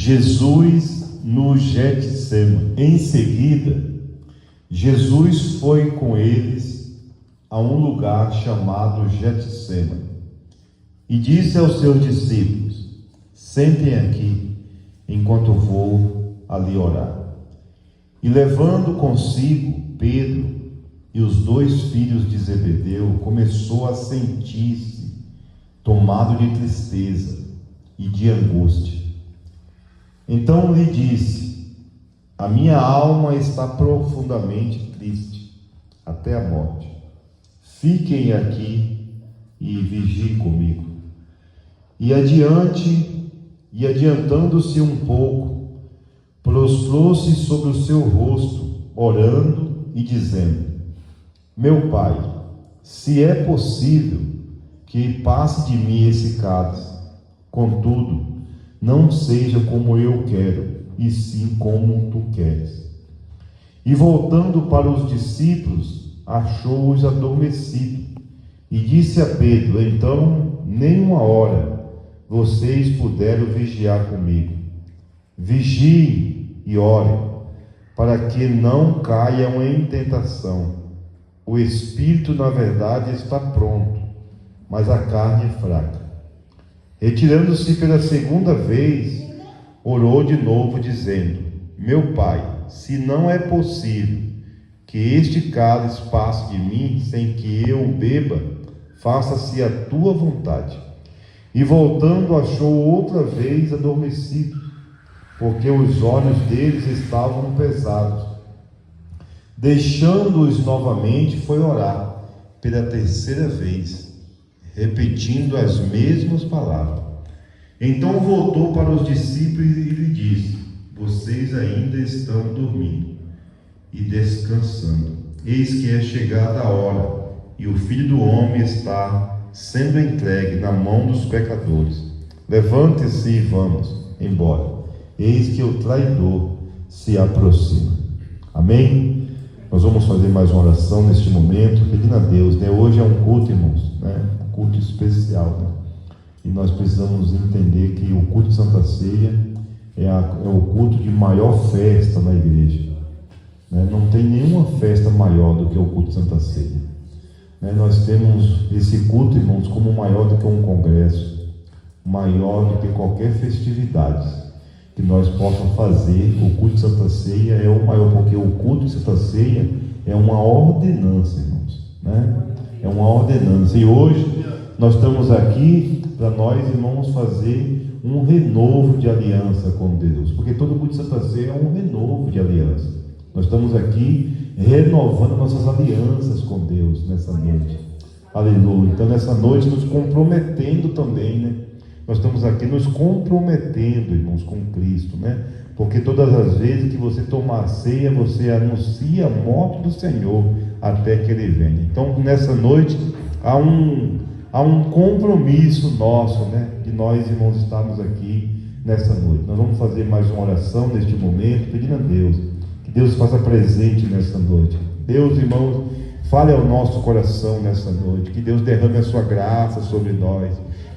Jesus no Getsêmani. Em seguida, Jesus foi com eles a um lugar chamado Getsêmani e disse aos seus discípulos: sentem aqui enquanto vou ali orar. E levando consigo Pedro e os 2 filhos de Zebedeu, começou a sentir-se tomado de tristeza e de angústia. Então lhe disse: a minha alma está profundamente triste, até a morte. Fiquem aqui e vigiem comigo. E adiantando-se um pouco, prostrou-se sobre o seu rosto, orando e dizendo: meu Pai, se é possível, que passe de mim esse cálice, contudo, não seja como eu quero, e sim como tu queres. E voltando para os discípulos, achou-os adormecidos, e disse a Pedro: então, nem uma hora vocês puderam vigiar comigo. Vigiem e orem, para que não caiam em tentação. O espírito, na verdade, está pronto, mas a carne é fraca. Retirando-se pela segunda vez, orou de novo, dizendo: meu Pai, se não é possível que este cálice passe de mim sem que eu o beba, faça-se a tua vontade. E voltando, achou outra vez adormecido, porque os olhos deles estavam pesados. Deixando-os novamente, foi orar, pela terceira vez, repetindo as mesmas palavras. Então voltou para os discípulos e lhe disse: vocês ainda estão dormindo e descansando. Eis que é chegada a hora, e o Filho do Homem está sendo entregue na mão dos pecadores. Levante-se e vamos embora. Eis que o traidor se aproxima. Amém? Nós vamos fazer mais uma oração neste momento, pedindo a Deus, né? Hoje é um culto, irmãos, né? Um culto especial, né? E nós precisamos entender que o culto de Santa Ceia é o culto de maior festa na igreja, né? Não tem nenhuma festa maior do que o culto de Santa Ceia, né? Nós temos esse culto, irmãos, como maior do que um congresso, maior do que qualquer festividade que nós possamos fazer. O culto de Santa Ceia é o maior, porque o culto de Santa Ceia é uma ordenança, irmãos, né? É uma ordenança. E hoje nós estamos aqui para nós, irmãos, fazer um renovo de aliança com Deus, porque todo culto de Santa Ceia é um renovo de aliança. Nós estamos aqui renovando nossas alianças com Deus nessa noite. Aleluia. Então nessa noite nos comprometendo também, né? Nós estamos aqui nos comprometendo, irmãos, com Cristo, né? Porque todas as vezes que você tomar a ceia, você anuncia a morte do Senhor até que Ele venha. Então, nessa noite, há um compromisso nosso, né? De nós, irmãos, estarmos aqui nessa noite. Nós vamos fazer mais uma oração neste momento, pedindo a Deus, que Deus faça presente nessa noite. Deus, irmãos, fale ao nosso coração nessa noite, que Deus derrame a sua graça sobre nós.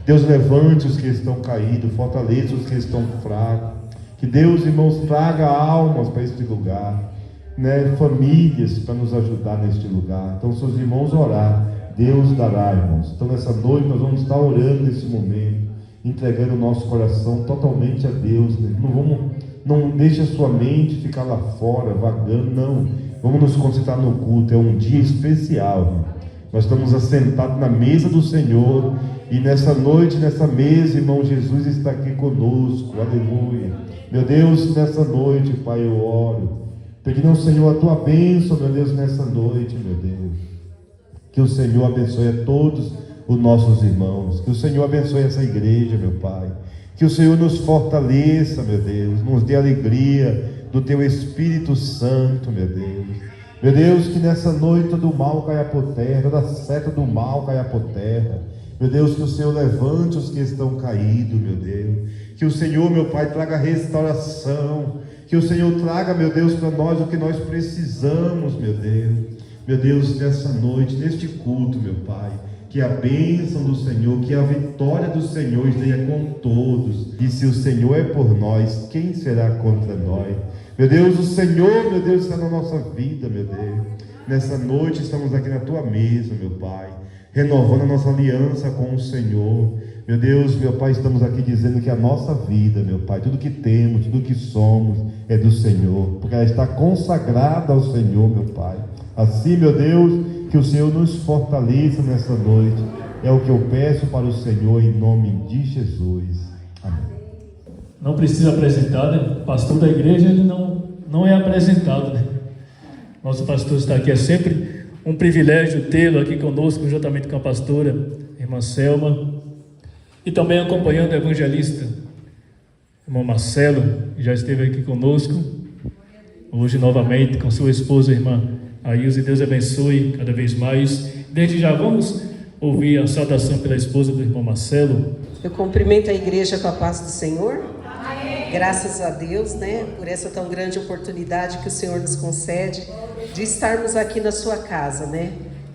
Deus levante os que estão caídos, fortaleça os que estão fracos. Que Deus, irmãos, traga almas para este lugar, né? Famílias para nos ajudar neste lugar. Então, se os irmãos orar, Deus dará, irmãos. Então, nessa noite nós vamos estar orando nesse momento, entregando o nosso coração totalmente a Deus, né? Não deixe a sua mente ficar lá fora, vagando, não. Vamos nos concentrar no culto, é um dia especial, né? Nós estamos assentados na mesa do Senhor. E nessa noite, nessa mesa, irmão, Jesus está aqui conosco, aleluia. Meu Deus, nessa noite, Pai, eu oro, pedindo ao Senhor a tua bênção, meu Deus, nessa noite, meu Deus. Que o Senhor abençoe a todos os nossos irmãos, que o Senhor abençoe essa igreja, meu Pai. Que o Senhor nos fortaleça, meu Deus, nos dê alegria do teu Espírito Santo, meu Deus. Meu Deus, que nessa noite todo mal caia por terra, toda seta do mal caia por terra. Meu Deus, que o Senhor levante os que estão caídos, meu Deus. Que o Senhor, meu Pai, traga restauração. Que o Senhor traga, meu Deus, para nós o que nós precisamos, meu Deus. Meu Deus, nessa noite, neste culto, meu Pai, que a bênção do Senhor, que a vitória do Senhor esteja com todos. E se o Senhor é por nós, quem será contra nós? Meu Deus, o Senhor, meu Deus, está na nossa vida, meu Deus. Nessa noite estamos aqui na tua mesa, meu Pai, renovando a nossa aliança com o Senhor. Meu Deus, meu Pai, estamos aqui dizendo que a nossa vida, meu Pai, tudo que temos, tudo que somos é do Senhor, porque ela está consagrada ao Senhor, meu Pai. Assim, meu Deus, que o Senhor nos fortaleça nessa noite. É o que eu peço para o Senhor em nome de Jesus. Amém. Não precisa apresentar, né? O pastor da igreja, ele não é apresentado, né? Nosso pastor está aqui, é sempre um privilégio tê-lo aqui conosco, juntamente com a pastora, irmã Selma, e também acompanhando o evangelista, irmão Marcelo, que já esteve aqui conosco, hoje novamente com sua esposa, irmã Ailze. Deus abençoe cada vez mais. Desde já vamos ouvir a saudação pela esposa do irmão Marcelo. Eu cumprimento a igreja com a paz do Senhor. Graças a Deus, né, por essa tão grande oportunidade que o Senhor nos concede de estarmos aqui na sua casa, né?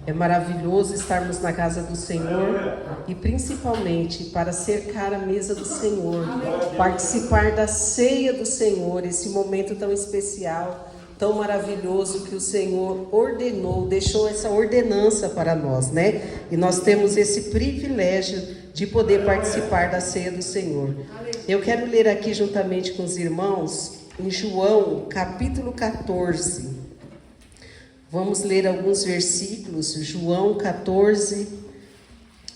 É maravilhoso estarmos na casa do Senhor e principalmente para cercar a mesa do Senhor, participar da ceia do Senhor, esse momento tão especial, tão maravilhoso que o Senhor ordenou, deixou essa ordenança para nós, né? E nós temos esse privilégio de poder participar da ceia do Senhor. Eu quero ler aqui juntamente com os irmãos em João capítulo 14. Vamos ler alguns versículos, João 14,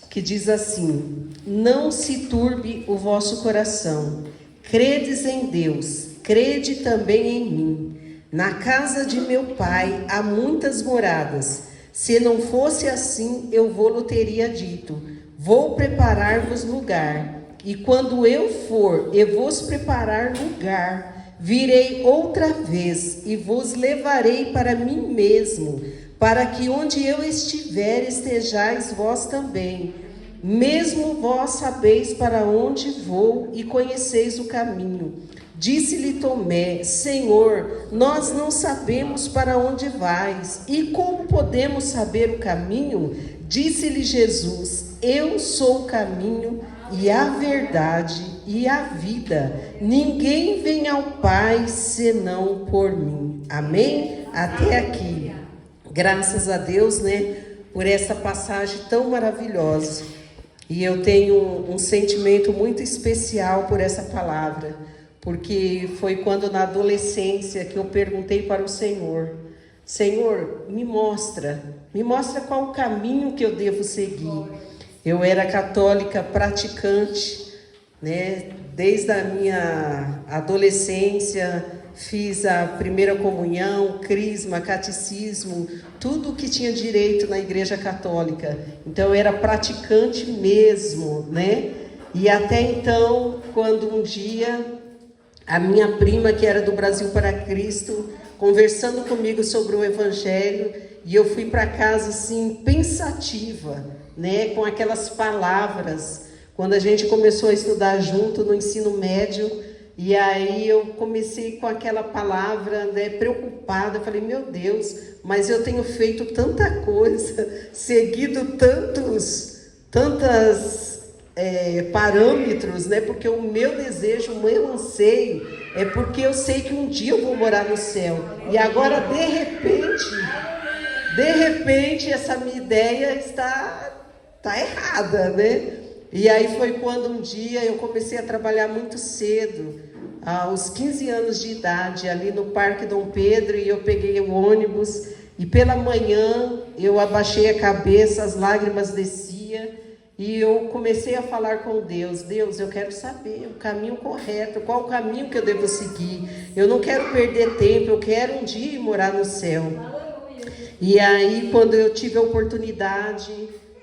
que diz assim: não se turbe o vosso coração, credes em Deus, crede também em mim. Na casa de meu pai há muitas moradas, Se não fosse assim, eu vou-lhe teria dito: vou preparar-vos lugar. E quando eu for e vos preparar lugar, virei outra vez e vos levarei para mim mesmo, para que onde eu estiver estejais vós também. Mesmo vós sabeis para onde vou e conheceis o caminho. Disse-lhe Tomé: Senhor, nós não sabemos para onde vais, e como podemos saber o caminho? Disse-lhe Jesus: Eu sou o caminho e a verdade e a vida. Ninguém vem ao Pai senão por mim. Amém? Até aqui. Graças a Deus, né, por essa passagem tão maravilhosa. E eu tenho um sentimento muito especial por essa palavra, porque foi quando na adolescência que eu perguntei para o Senhor: Senhor, me mostra qual o caminho que eu devo seguir. Eu era católica praticante, né? Desde a minha adolescência, fiz a primeira comunhão, crisma, catecismo, tudo que tinha direito na igreja católica. Então eu era praticante mesmo, né? E até então, quando um dia a minha prima, que era do Brasil para Cristo, conversando comigo sobre o Evangelho, e eu fui para casa assim, pensativa, né, com aquelas palavras, quando a gente começou a estudar junto no ensino médio, e aí eu comecei com aquela palavra, né, preocupada. Eu falei: meu Deus, mas eu tenho feito tanta coisa, seguido tantos parâmetros, né? Porque o meu desejo, o meu anseio é porque eu sei que um dia eu vou morar no céu. E agora, de repente, essa minha ideia está errada, né? E aí foi quando um dia eu comecei a trabalhar muito cedo, aos 15 anos de idade, ali no Parque Dom Pedro, e eu peguei o ônibus, e pela manhã eu abaixei a cabeça, as lágrimas desciam, e eu comecei a falar com Deus: Deus, eu quero saber o caminho correto, qual o caminho que eu devo seguir. Eu não quero perder tempo, eu quero um dia ir morar no céu. E aí, quando eu tive a oportunidade,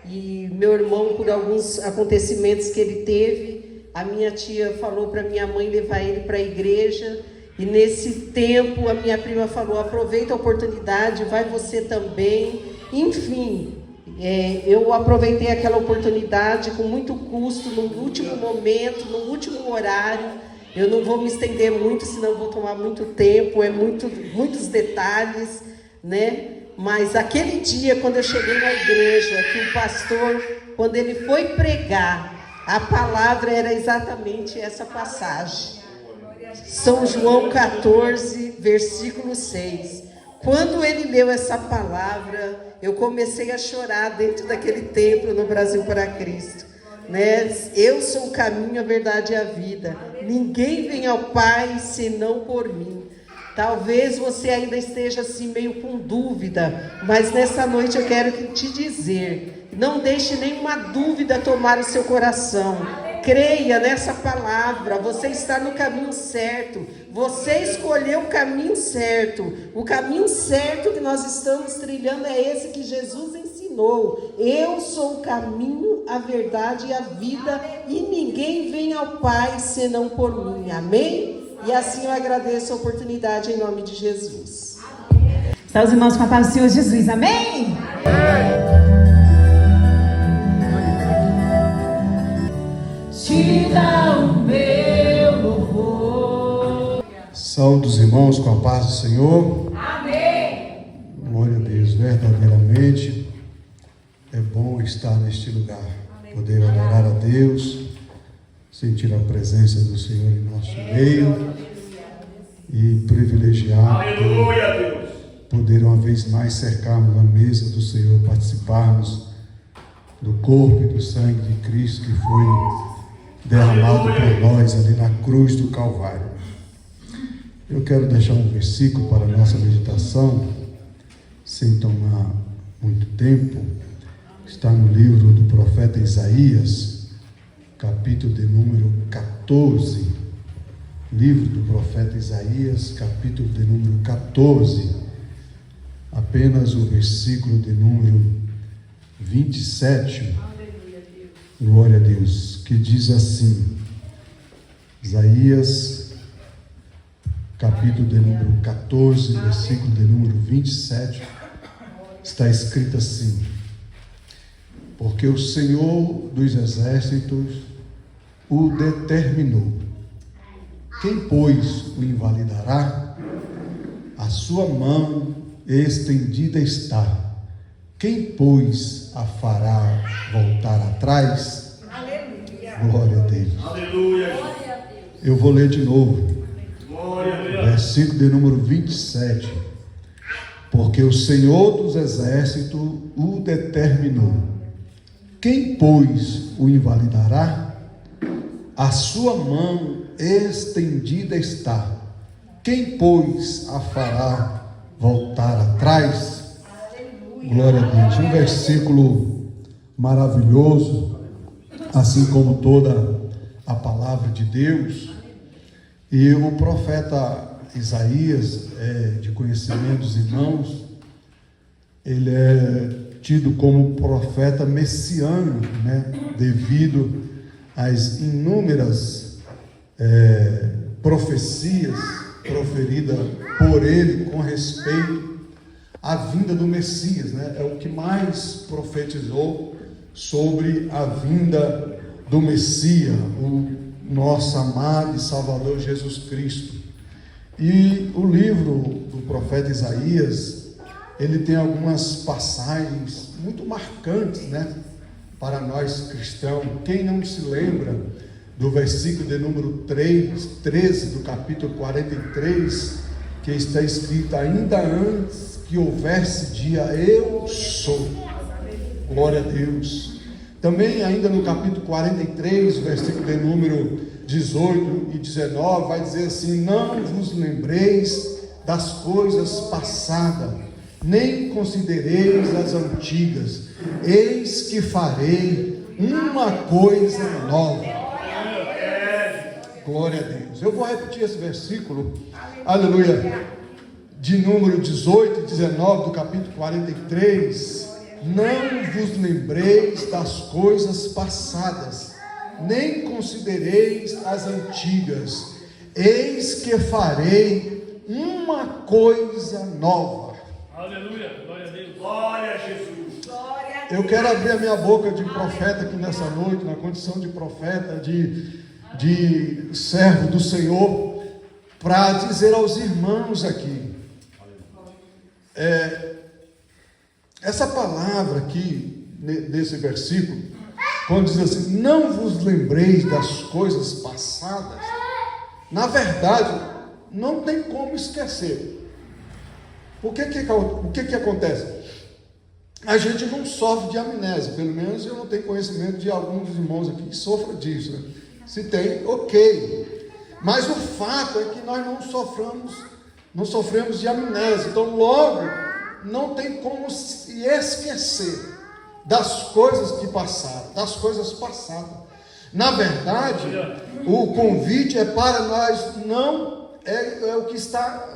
e meu irmão, por alguns acontecimentos que ele teve, a minha tia falou para minha mãe levar ele para a igreja. E nesse tempo a minha prima falou: aproveita a oportunidade, vai você também. Enfim, eu aproveitei aquela oportunidade com muito custo, no último momento, no último horário. Eu não vou me estender muito, senão vou tomar muito tempo, muitos detalhes, né? Mas aquele dia, quando eu cheguei na igreja, que o pastor, quando ele foi pregar, a palavra era exatamente essa passagem. São João 14, versículo 6. Quando ele leu essa palavra, eu comecei a chorar dentro daquele templo no Brasil para Cristo, né? Eu sou o caminho, a verdade e a vida. Ninguém vem ao Pai senão por mim. Talvez você ainda esteja assim meio com dúvida, mas nessa noite eu quero te dizer: não deixe nenhuma dúvida tomar o seu coração. Creia nessa palavra, você está no caminho certo, você escolheu o caminho certo. O caminho certo que nós estamos trilhando é esse que Jesus ensinou: eu sou o caminho, a verdade e a vida, e ninguém vem ao Pai senão por mim. Amém? E assim eu agradeço a oportunidade em nome de Jesus. Está os irmãos com a paz do Senhor Jesus, amém? Te dá o meu louvor. Saúde os irmãos com a paz do Senhor. Amém. Glória a Deus, verdadeiramente é bom estar neste lugar, poder adorar a Deus, sentir a presença do Senhor em nosso meio e privilegiar poder uma vez mais cercarmos a mesa do Senhor, participarmos do corpo e do sangue de Cristo que foi derramado por nós ali na cruz do Calvário. Eu quero deixar um versículo para a nossa meditação, sem tomar muito tempo. Está no livro do profeta Isaías, capítulo de número 14, livro do profeta Isaías, capítulo de número 14, apenas o versículo de número 27. Glória a Deus, que diz assim, Isaías, capítulo de número 14, versículo de número 27, está escrito assim: porque o Senhor dos exércitos o determinou. Quem, pois, o invalidará? A sua mão estendida está. Quem, pois, a fará voltar atrás? Aleluia. Glória a Deus. Aleluia. Eu vou ler de novo. Versículo de número 27. Porque o Senhor dos exércitos o determinou. Quem, pois, o invalidará? A sua mão estendida está. Quem, pois, a fará voltar atrás? Glória a Deus. Um versículo maravilhoso, assim como toda a palavra de Deus. E o profeta Isaías, de conhecimento dos irmãos, ele é tido como profeta messiânico, né? Devido às inúmeras profecias proferidas por ele com respeito à vinda do Messias, né? É o que mais profetizou sobre a vinda do Messias, o nosso amado e Salvador Jesus Cristo. E o livro do profeta Isaías, ele tem algumas passagens muito marcantes, né, para nós cristãos. Quem não se lembra do versículo de número 13 do capítulo 43, que está escrito: ainda antes que houvesse dia, eu sou. Glória a Deus. Também ainda no capítulo 43, versículo de número 18 e 19, vai dizer assim: não vos lembreis das coisas passadas, nem considereis as antigas, eis que farei uma coisa nova. Glória a Deus. Eu vou repetir esse versículo, aleluia, de número 18 e 19 do capítulo 43. Não vos lembreis das coisas passadas, nem considereis as antigas, eis que farei uma coisa nova. Aleluia, glória a Deus, glória a Jesus. Eu quero abrir a minha boca de profeta aqui nessa noite, na condição de profeta, de servo do Senhor, para dizer aos irmãos aqui, essa palavra aqui, nesse versículo, quando diz assim: não vos lembreis das coisas passadas, na verdade, não tem como esquecer. O que acontece? A gente não sofre de amnésia, pelo menos eu não tenho conhecimento de alguns dos irmãos aqui que sofram disso, né? Se tem, ok. Mas o fato é que nós não sofremos de amnésia. Então, logo, não tem como se esquecer das coisas que passaram, das coisas passadas. Na verdade, o convite é para nós não, é o que está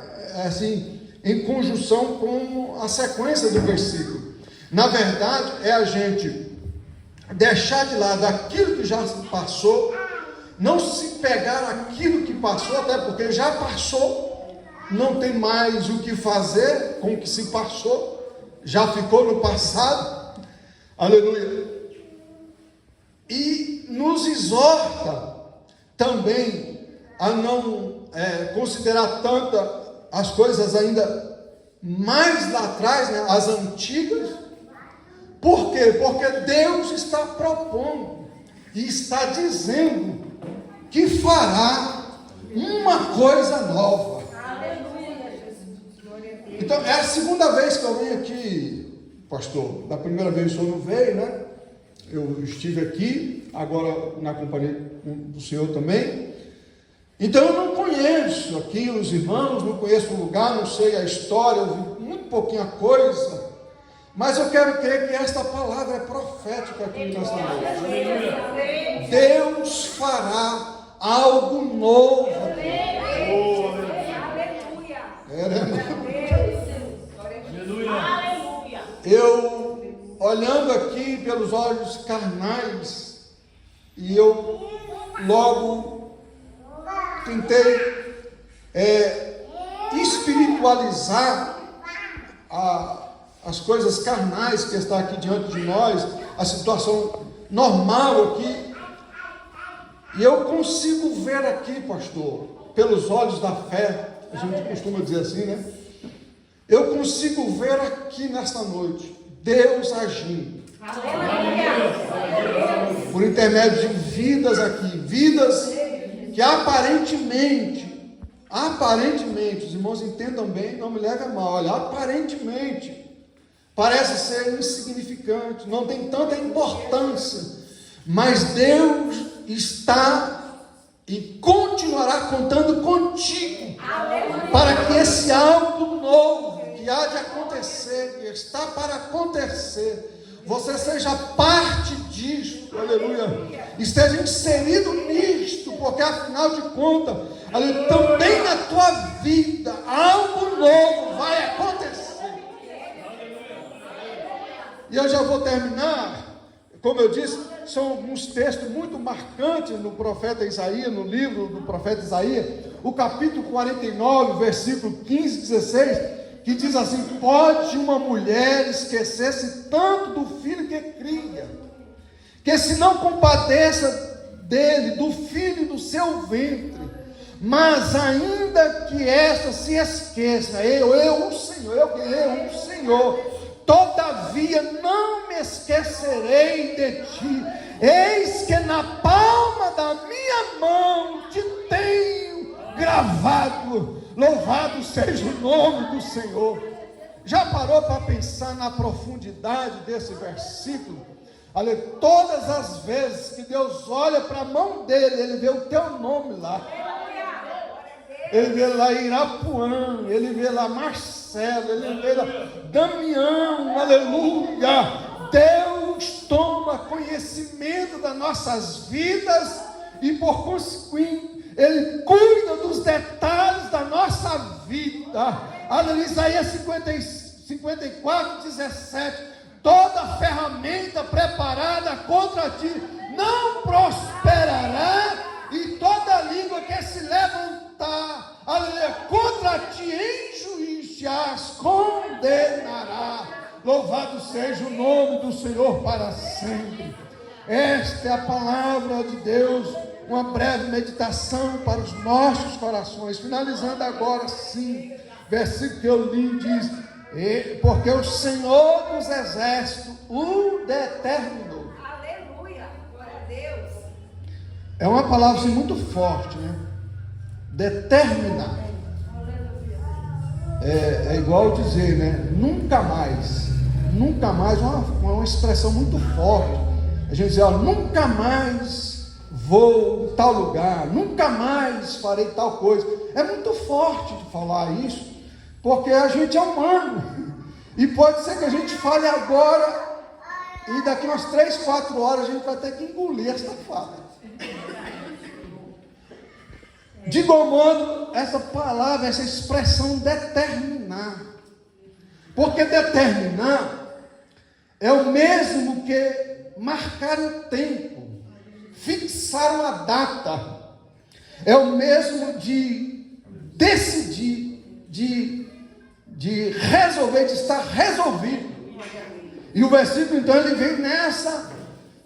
assim, em conjunção com a sequência do versículo. Na verdade, é a gente deixar de lado aquilo que já se passou, não se pegar aquilo que passou, até porque já passou, não tem mais o que fazer com o que se passou, já ficou no passado, aleluia. E nos exorta também a não considerar tanto as coisas ainda mais lá atrás, né, as antigas. Por quê? Porque Deus está propondo e está dizendo que fará uma coisa nova. Então, é a segunda vez que eu venho aqui, pastor. Da primeira vez o senhor não veio, né? Eu estive aqui, agora na companhia do senhor também. Então, eu não conheço aqui os irmãos, não conheço o lugar, não sei a história, eu vi muito pouquinha coisa. Mas eu quero crer que esta palavra é profética aqui nessa noite. Deus fará algo novo. Aleluia. olhando aqui pelos olhos carnais, e eu logo tentei espiritualizar as coisas carnais que está aqui diante de nós, a situação normal aqui, e eu consigo ver aqui, pastor, pelos olhos da fé, a gente costuma dizer assim, né? Eu consigo ver aqui nesta noite Deus agindo por intermédio de vidas aqui, vidas que aparentemente, os irmãos entendam bem, não me leve a mal, olha, aparentemente parece ser insignificante, não tem tanta importância, mas Deus está e continuará contando contigo para que esse algo novo que há de acontecer, que está para acontecer, você seja parte disto, aleluia, esteja inserido nisto, porque afinal de contas, aleluia, também na tua vida algo novo vai acontecer. E eu já vou terminar. Como eu disse, são alguns textos muito marcantes no profeta Isaías, no livro do profeta Isaías, o capítulo 49, versículo 15 e 16, que diz assim: pode uma mulher esquecer-se tanto do filho que cria, que se não compadeça dele, do filho do seu ventre, mas ainda que esta se esqueça, eu o Senhor, todavia não me esquecerei de ti, eis que na palma da minha mão te tenho gravado, louvado seja o nome do Senhor. Já parou para pensar na profundidade desse versículo? Ali, todas as vezes que Deus olha para a mão dele, ele vê o teu nome lá. Ele vê lá Irapuã, ele vê lá Marcelo, ele vê lá Damião, aleluia. Deus toma conhecimento das nossas vidas e por consequente, Ele cuida dos detalhes da nossa vida. Aleluia, Isaías 54, 17, toda ferramenta preparada contra ti não prosperará, e toda língua que se levantar, aleluia, contra ti em juízo as condenará. Louvado seja o nome do Senhor para sempre. Esta é a palavra de Deus, uma breve meditação para os nossos corações. Finalizando agora sim, versículo que eu li diz: porque o Senhor dos exércitos o determinou. Aleluia, glória a Deus. É uma palavra assim, muito forte, né? Determinar. É igual dizer, né? Nunca mais, uma expressão muito forte. A gente diz, ó, nunca mais vou em tal lugar, nunca mais farei tal coisa. É muito forte de falar isso, porque a gente é humano, e pode ser que a gente fale agora, e daqui umas 3, 4 horas a gente vai ter que engolir essa fala. De igual modo, essa palavra, essa expressão determinar, porque determinar é o mesmo que marcar o tempo, fixar uma data, é o mesmo de decidir, de resolver, de estar resolvido. E o versículo então ele vem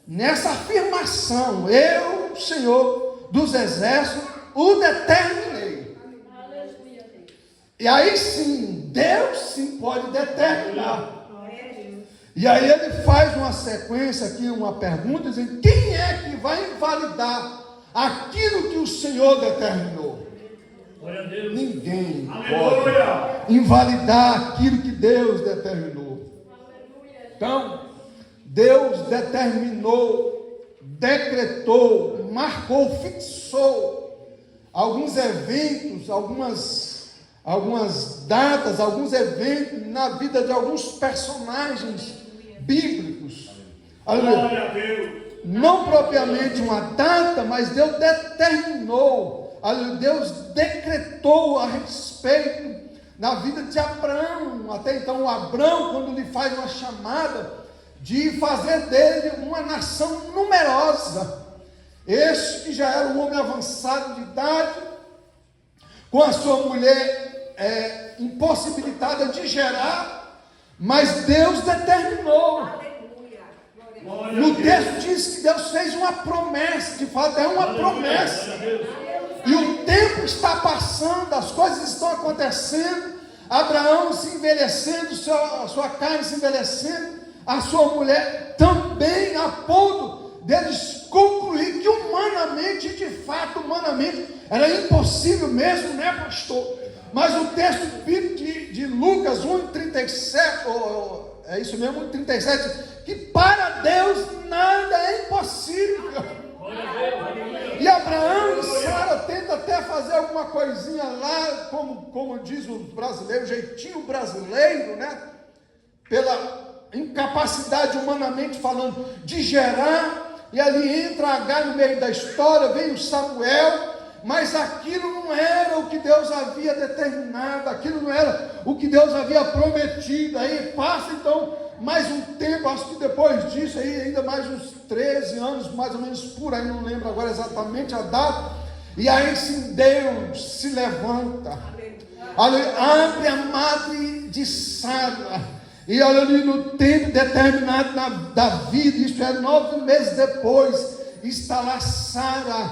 nessa afirmação: eu, Senhor dos exércitos, o determinei. E aí sim, Deus sim pode determinar. E aí ele faz uma sequência aqui, uma pergunta, dizendo: quem é que vai invalidar aquilo que o Senhor determinou? Ninguém pode invalidar aquilo que Deus determinou. Então, Deus determinou, decretou, marcou, fixou alguns eventos, algumas datas, alguns eventos na vida de alguns personagens bíblicos. Aleluia. Não propriamente uma data, mas Deus determinou, aleluia, Deus decretou a respeito na vida de Abraão. Até então, o Abraão, quando lhe faz uma chamada, de fazer dele uma nação numerosa. Este que já era um homem avançado de idade, com a sua mulher impossibilitada de gerar, mas Deus determinou. No texto diz que Deus fez uma promessa, de fato é uma promessa. E o tempo está passando, as coisas estão acontecendo, Abraão se envelhecendo, a sua carne se envelhecendo, a sua mulher também, a ponto deles concluir que humanamente, de fato, humanamente, era impossível mesmo, né, pastor? Mas o texto de Lucas 1:37, é isso mesmo, 1:37, que para Deus nada é impossível. E Abraão e Sara tentam até fazer alguma coisinha lá, como diz o brasileiro, jeitinho brasileiro, né? Pela incapacidade humanamente falando de gerar, e ali entra Agar no meio da história, vem o Samuel, mas aquilo não era o que Deus havia determinado, aquilo não era o que Deus havia prometido. Aí passa então mais um tempo, acho que depois disso aí, ainda mais uns 13 anos, mais ou menos por aí, não lembro agora exatamente a data, e aí sim Deus se levanta, abre a madre de Sara, e olha ali no tempo determinado da vida, isso é 9 meses depois, está lá Sara,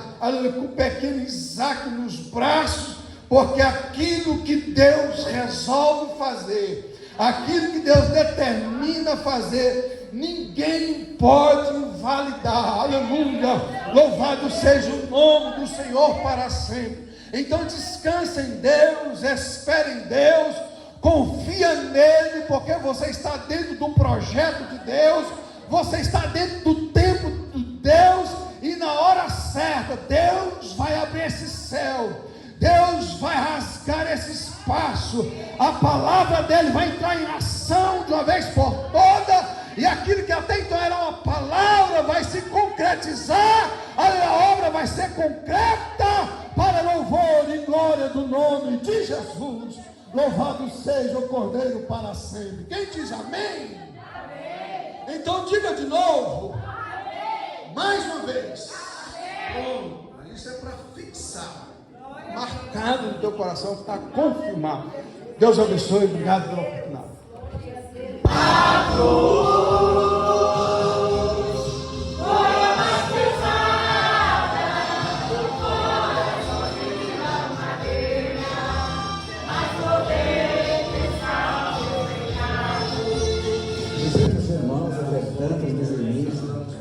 com o pequeno Isaac nos braços, porque aquilo que Deus resolve fazer, aquilo que Deus determina fazer, ninguém pode invalidar. Aleluia, louvado seja o nome do Senhor para sempre. Então descansa em Deus, espere em Deus, confia nele, porque você está dentro do projeto de Deus, você está dentro do tempo de Deus, e na hora certa Deus vai abrir esse céu, Deus vai rasgar esse espaço, a palavra dele vai entrar em ação de uma vez por toda, e aquilo que até então era uma palavra vai se concretizar, a obra vai ser concreta, para louvor e glória do nome de Jesus. Louvado seja o Cordeiro para sempre. Quem diz amém? Amém. Então diga de novo. Amém. Mais uma vez. Bom, isso é para fixar, marcado no teu coração, para confirmar. Deus abençoe, obrigado pela oportunidade.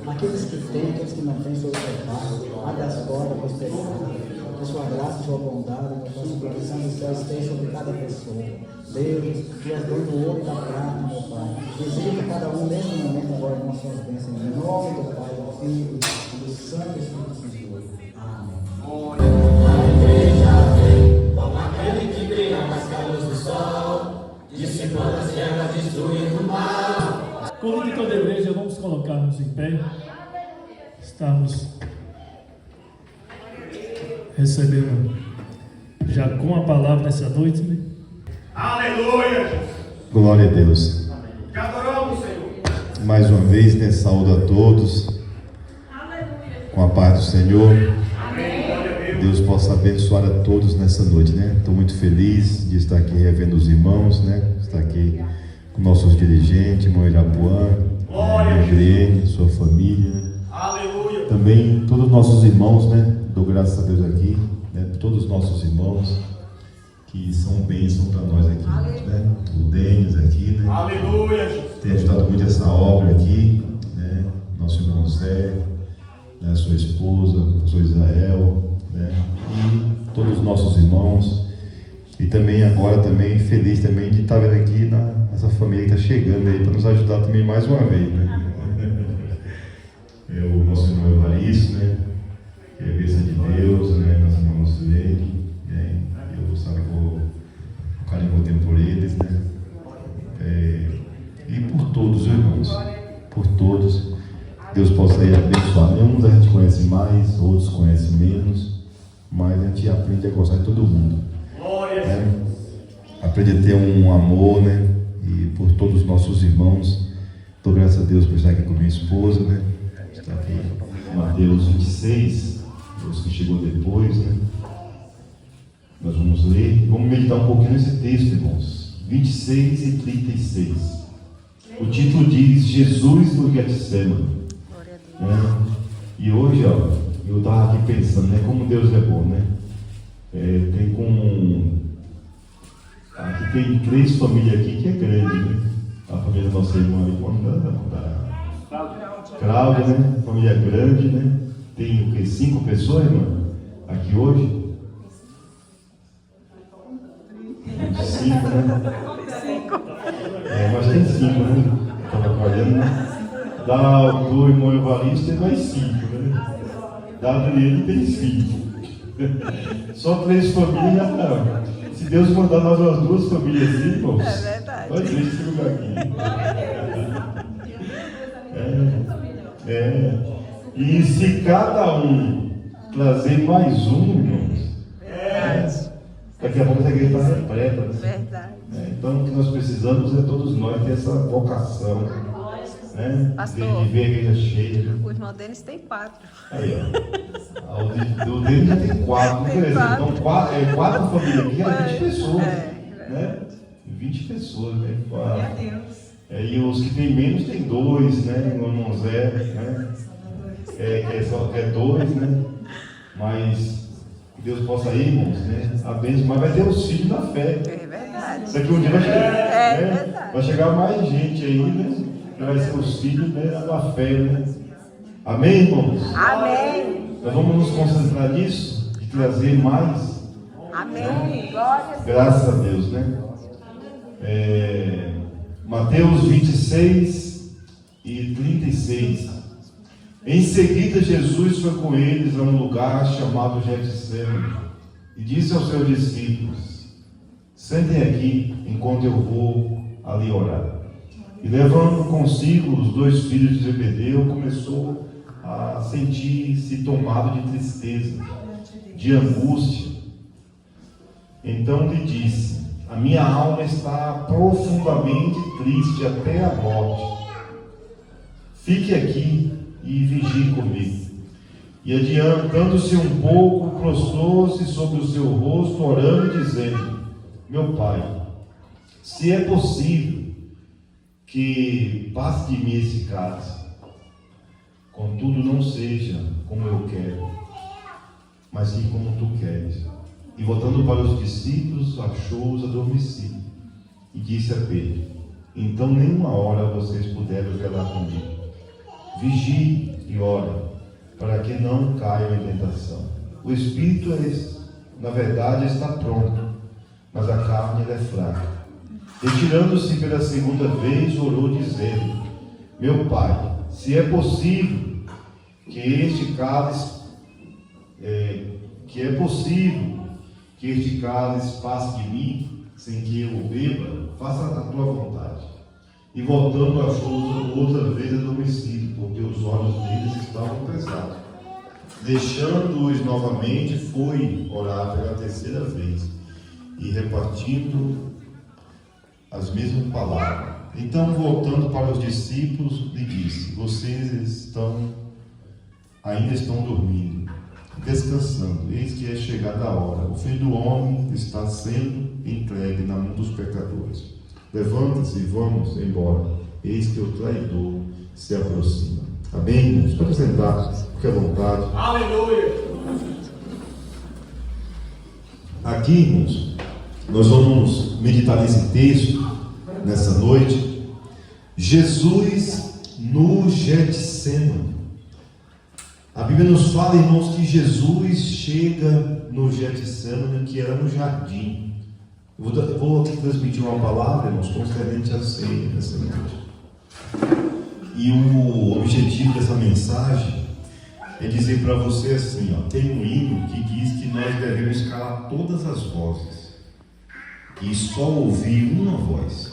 Aqueles que têm, aqueles que não têm, sobre o pecado, abre as portas para os pecados, que sua graça e sua bondade, que a sua proteção dos céus esteja sobre cada pessoa. Deus, que és dono do ouro e da prata, meu Pai, visita cada um nesse momento agora com as suas bênçãos, em nome do Pai, do Filho e do Santo Espírito Santo. Amém. A igreja vem, como aquele que brilha mais que a luz do sol, dissipando as trevas, destruindo o mal. Convido toda a igreja, vamos colocar-nos em pé. Estamos recebendo já com a palavra nessa noite, né? Aleluia! Glória a Deus. Te adoramos, Senhor. Mais uma vez, né, saúdo a todos. Com a paz do Senhor. Deus possa abençoar a todos nessa noite, né? Estou muito feliz de estar aqui revendo os irmãos, né? Estar aqui com nossos dirigentes, irmão Irapuã, Adriane, sua família, né? Aleluia. Também todos os nossos irmãos, né? Dou graças a Deus aqui, né? Todos os nossos irmãos que são bênçãos para nós aqui, né? O Denis aqui, né? Aleluia. Tem ajudado muito essa obra aqui, né? Nosso irmão Zé, né? Sua esposa, o pastor Israel, né? E todos os nossos irmãos. E também agora também feliz também de estar vendo aqui essa família que está chegando aí para nos ajudar também mais uma vez, né? É o nosso irmão Evaristo, né? Que é a bênção de Deus, né? Nosso irmão Silene, né? Eu sabe o carinho que eu tenho por eles, né? E por todos, irmãos, por todos, Deus possa ir abençoar. Uns a gente conhece mais, outros conhecem menos, mas a gente aprende a gostar de todo mundo. Aprende a ter um amor, né? E por todos os nossos irmãos, Dou graças a Deus por estar aqui com minha esposa, né? Está aqui em Mateus 26, os que chegou depois, né? Nós vamos ler, vamos meditar um pouquinho nesse texto, irmãos. 26 e 36. O título diz Jesus no Getsemane. E hoje, ó, eu estava aqui pensando, né? Como Deus é bom, né? Aqui tem 3 famílias aqui que é grande, né? A família da nossa irmã ali, Cláudia, né? Família grande, né? Tem o quê? 5 pessoas, irmã? Aqui hoje? 5, né? Mas tem 5, né? Estava trabalhando, né? Do irmão Evaristo tem mais 5, né? Da Adriane tem 5. Só 3 famílias, não. Se Deus mandar nós umas 2 famílias assim, irmãos, É verdade. pode ver esse lugar aqui. E se cada um trazer mais um, irmãos, daqui a pouco essa igreja está repleta. Verdade. Então o que nós precisamos é todos nós ter essa vocação, né? Pastor, de ver a igreja cheia. o irmão Denis tem 4. Aí, ó. O dele já tem 4, Tem beleza. 4. Então 4 famílias aqui, é 20 pessoas. É, Né? 20 pessoas, né? E os que tem menos tem 2, né? O irmão Zé, né? Quer 2, né? Mas que Deus possa ir, irmãos, né? A bênção, mas vai ter os filhos da fé. É verdade. Daqui um dia vai chegar, É né? verdade. Vai chegar mais gente aí, né? Que vai ser os filhos, né? Da fé, né? Amém, irmãos? Amém. Nós vamos nos concentrar nisso e trazer mais. Amém. Glória a Deus. Graças a Deus, né? Mateus 26 e 36. Em seguida, Jesus foi com eles a um lugar chamado Getsemane e disse aos seus discípulos: sentem aqui enquanto eu vou ali orar. E levando consigo os 2 filhos de Zebedeu, começou a sentir-se tomado de tristeza, de angústia. Então lhe disse: a minha alma está profundamente triste até a morte. Fique aqui e vigie comigo. E adiantando-se um pouco, prostrou-se sobre o seu rosto, orando e dizendo: meu Pai, se é possível que passe de mim esse cálice, contudo não seja como eu quero, mas sim como tu queres. E voltando para os discípulos, achou-os adormecidos e disse a Pedro: então nenhuma hora vocês puderam velar comigo. Vigie e ore, para que não caiam em tentação. O espírito, na verdade, está pronto, mas a carne é fraca. Retirando-se pela segunda vez, orou dizendo: meu Pai, se é possível que este cálice passe de mim, sem que eu o beba, faça a tua vontade. E voltando, achou-os outra vez adormecido, porque os olhos deles estavam pesados. Deixando-os novamente, foi orar pela 3ª vez, e repartindo as mesmas palavras. Então, voltando para os discípulos, lhe disse: vocês ainda estão dormindo, descansando. Eis que é chegada a hora. O Filho do Homem está sendo entregue na mão dos pecadores. Levanta-se e vamos embora. Eis que o traidor se aproxima. Amém, irmãos? Pode sentar, fique à vontade. Aleluia! Aqui, irmãos, nós vamos meditar nesse texto, nessa noite. Jesus no Getsemane. A Bíblia nos fala, irmãos, que Jesus chega no Getsemane, que era no jardim. Eu vou aqui transmitir uma palavra, irmãos, concernente à ceia nessa noite. E o objetivo dessa mensagem é dizer para você assim, ó, tem um hino que diz que nós devemos calar todas as vozes e só ouvir uma voz,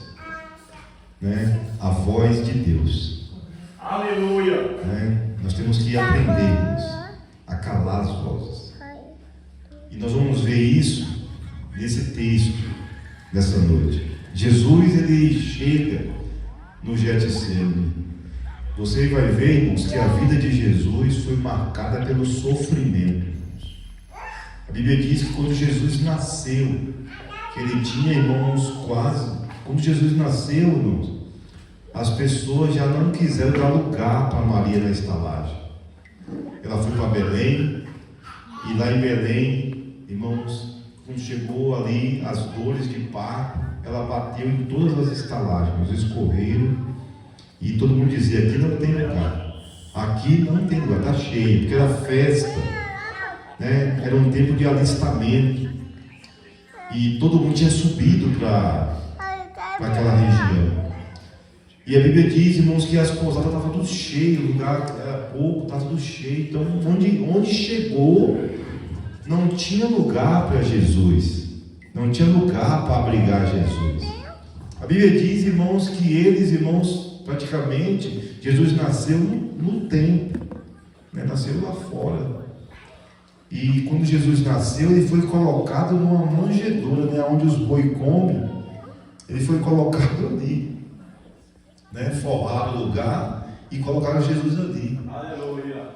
né? A voz de Deus. Aleluia! Né? Nós temos que aprendermos a calar as vozes. E nós vamos ver isso nesse texto dessa noite. Jesus, ele chega no Getsemane. você vai ver, irmãos, que a vida de Jesus foi marcada pelo sofrimento, irmãos. A Bíblia diz que quando Jesus nasceu, que ele tinha, irmãos, quando Jesus nasceu, irmãos, as pessoas já não quiseram dar lugar para Maria na estalagem. Ela foi para Belém, e lá em Belém, irmãos, quando chegou ali as dores de parto, ela bateu em todas as estalagens, eles correram, e todo mundo dizia: aqui não tem lugar, aqui não tem lugar, está cheio, porque era festa, né? Era um tempo de alistamento, e todo mundo tinha subido para aquela região. E a Bíblia diz, irmãos, que as pousadas estavam tudo cheias, o lugar era pouco, estava tudo cheio. Então, onde chegou, não tinha lugar para Jesus, não tinha lugar para abrigar Jesus. A Bíblia diz, irmãos, que eles, irmãos, praticamente, Jesus nasceu no templo, né? Nasceu lá fora. E quando Jesus nasceu, ele foi colocado numa manjedoura, né? Onde os boi comem, ele foi colocado ali. Né, forraram o lugar e colocaram Jesus ali. Aleluia.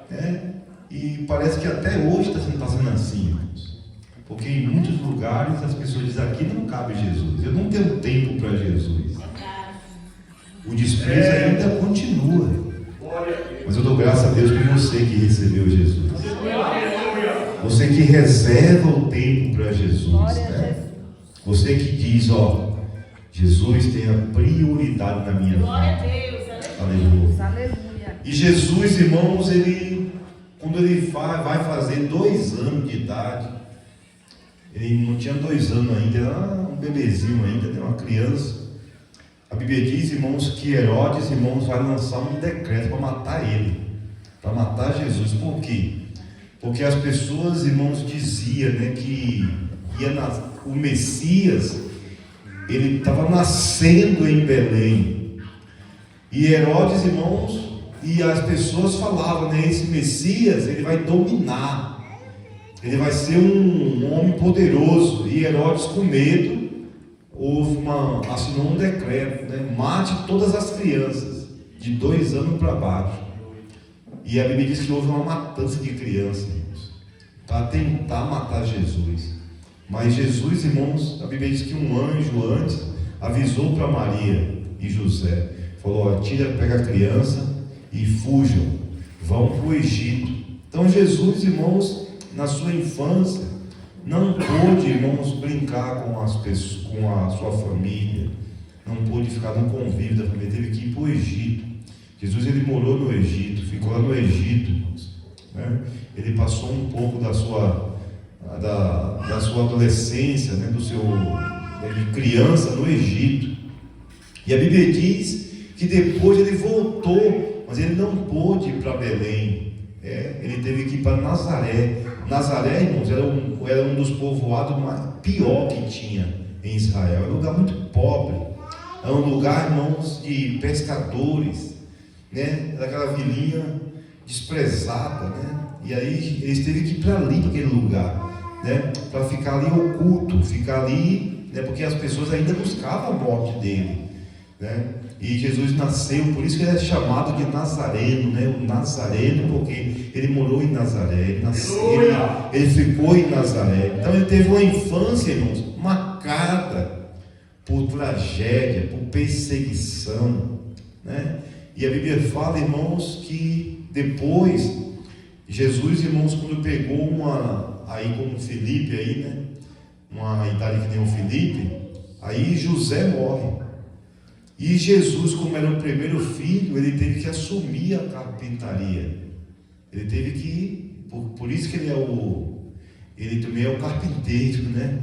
E parece que até hoje está sendo assim, irmãos. Porque em muitos lugares as pessoas dizem: aqui não cabe Jesus, eu não tenho tempo para Jesus. O desprezo ainda continua. Mas eu dou graças a Deus por você que recebeu Jesus. Você que reserva o tempo para Jesus, né? Você que diz: ó, Jesus tem a prioridade na minha vida. Glória a Deus. Aleluia. Aleluia. E Jesus, irmãos, quando ele vai fazer 2 anos de idade, ele não tinha 2 anos ainda, era um bebezinho ainda, era uma criança. A Bíblia diz, irmãos, que Herodes, irmãos, vai lançar um decreto para matar ele, para matar Jesus. Por quê? Porque as pessoas, irmãos, diziam, né, que o Messias, ele estava nascendo em Belém. E Herodes, irmãos, e as pessoas falavam, né, esse Messias, ele vai dominar, ele vai ser um homem poderoso. E Herodes, com medo, assinou um decreto, né, mate todas as crianças de 2 anos para baixo. E a Bíblia diz que houve uma matança de crianças, irmãos, para tentar matar Jesus. Mas Jesus, irmãos, a Bíblia diz que um anjo antes avisou para Maria e José, falou: pega a criança e fujam, vão para o Egito. Então Jesus, irmãos, na sua infância, não pôde, irmãos, brincar com as pessoas, com a sua família, não pôde ficar no convívio da família, teve que ir para o Egito. Jesus, ele morou no Egito, ficou lá no Egito, irmãos, né? Ele passou um pouco da sua adolescência, né, de criança no Egito. E a Bíblia diz que depois ele voltou, mas ele não pôde ir para Belém. Ele teve que ir para Nazaré. Nazaré, irmãos, era um dos povoados pior que tinha em Israel. Era um lugar muito pobre. Era um lugar, irmãos, de pescadores, né? Daquela vilinha desprezada, né? E aí eles teve que ir para ali, para aquele lugar, né? Para ficar ali oculto, ficar ali, né? Porque as pessoas ainda buscavam a morte dele, né? E Jesus nasceu, por isso que ele é chamado de Nazareno, né? O Nazareno, porque ele morou em Nazaré, ele nasceu, ele ficou em Nazaré. Então ele teve uma infância, irmãos, marcada por tragédia, por perseguição, né? E a Bíblia fala, irmãos, que depois Jesus, irmãos, quando pegou aí como Felipe aí, né? Uma idade que nem o Felipe, aí José morre. E Jesus, como era o primeiro filho, ele teve que assumir a carpintaria. Ele teve que, por isso que ele também é o carpinteiro, né?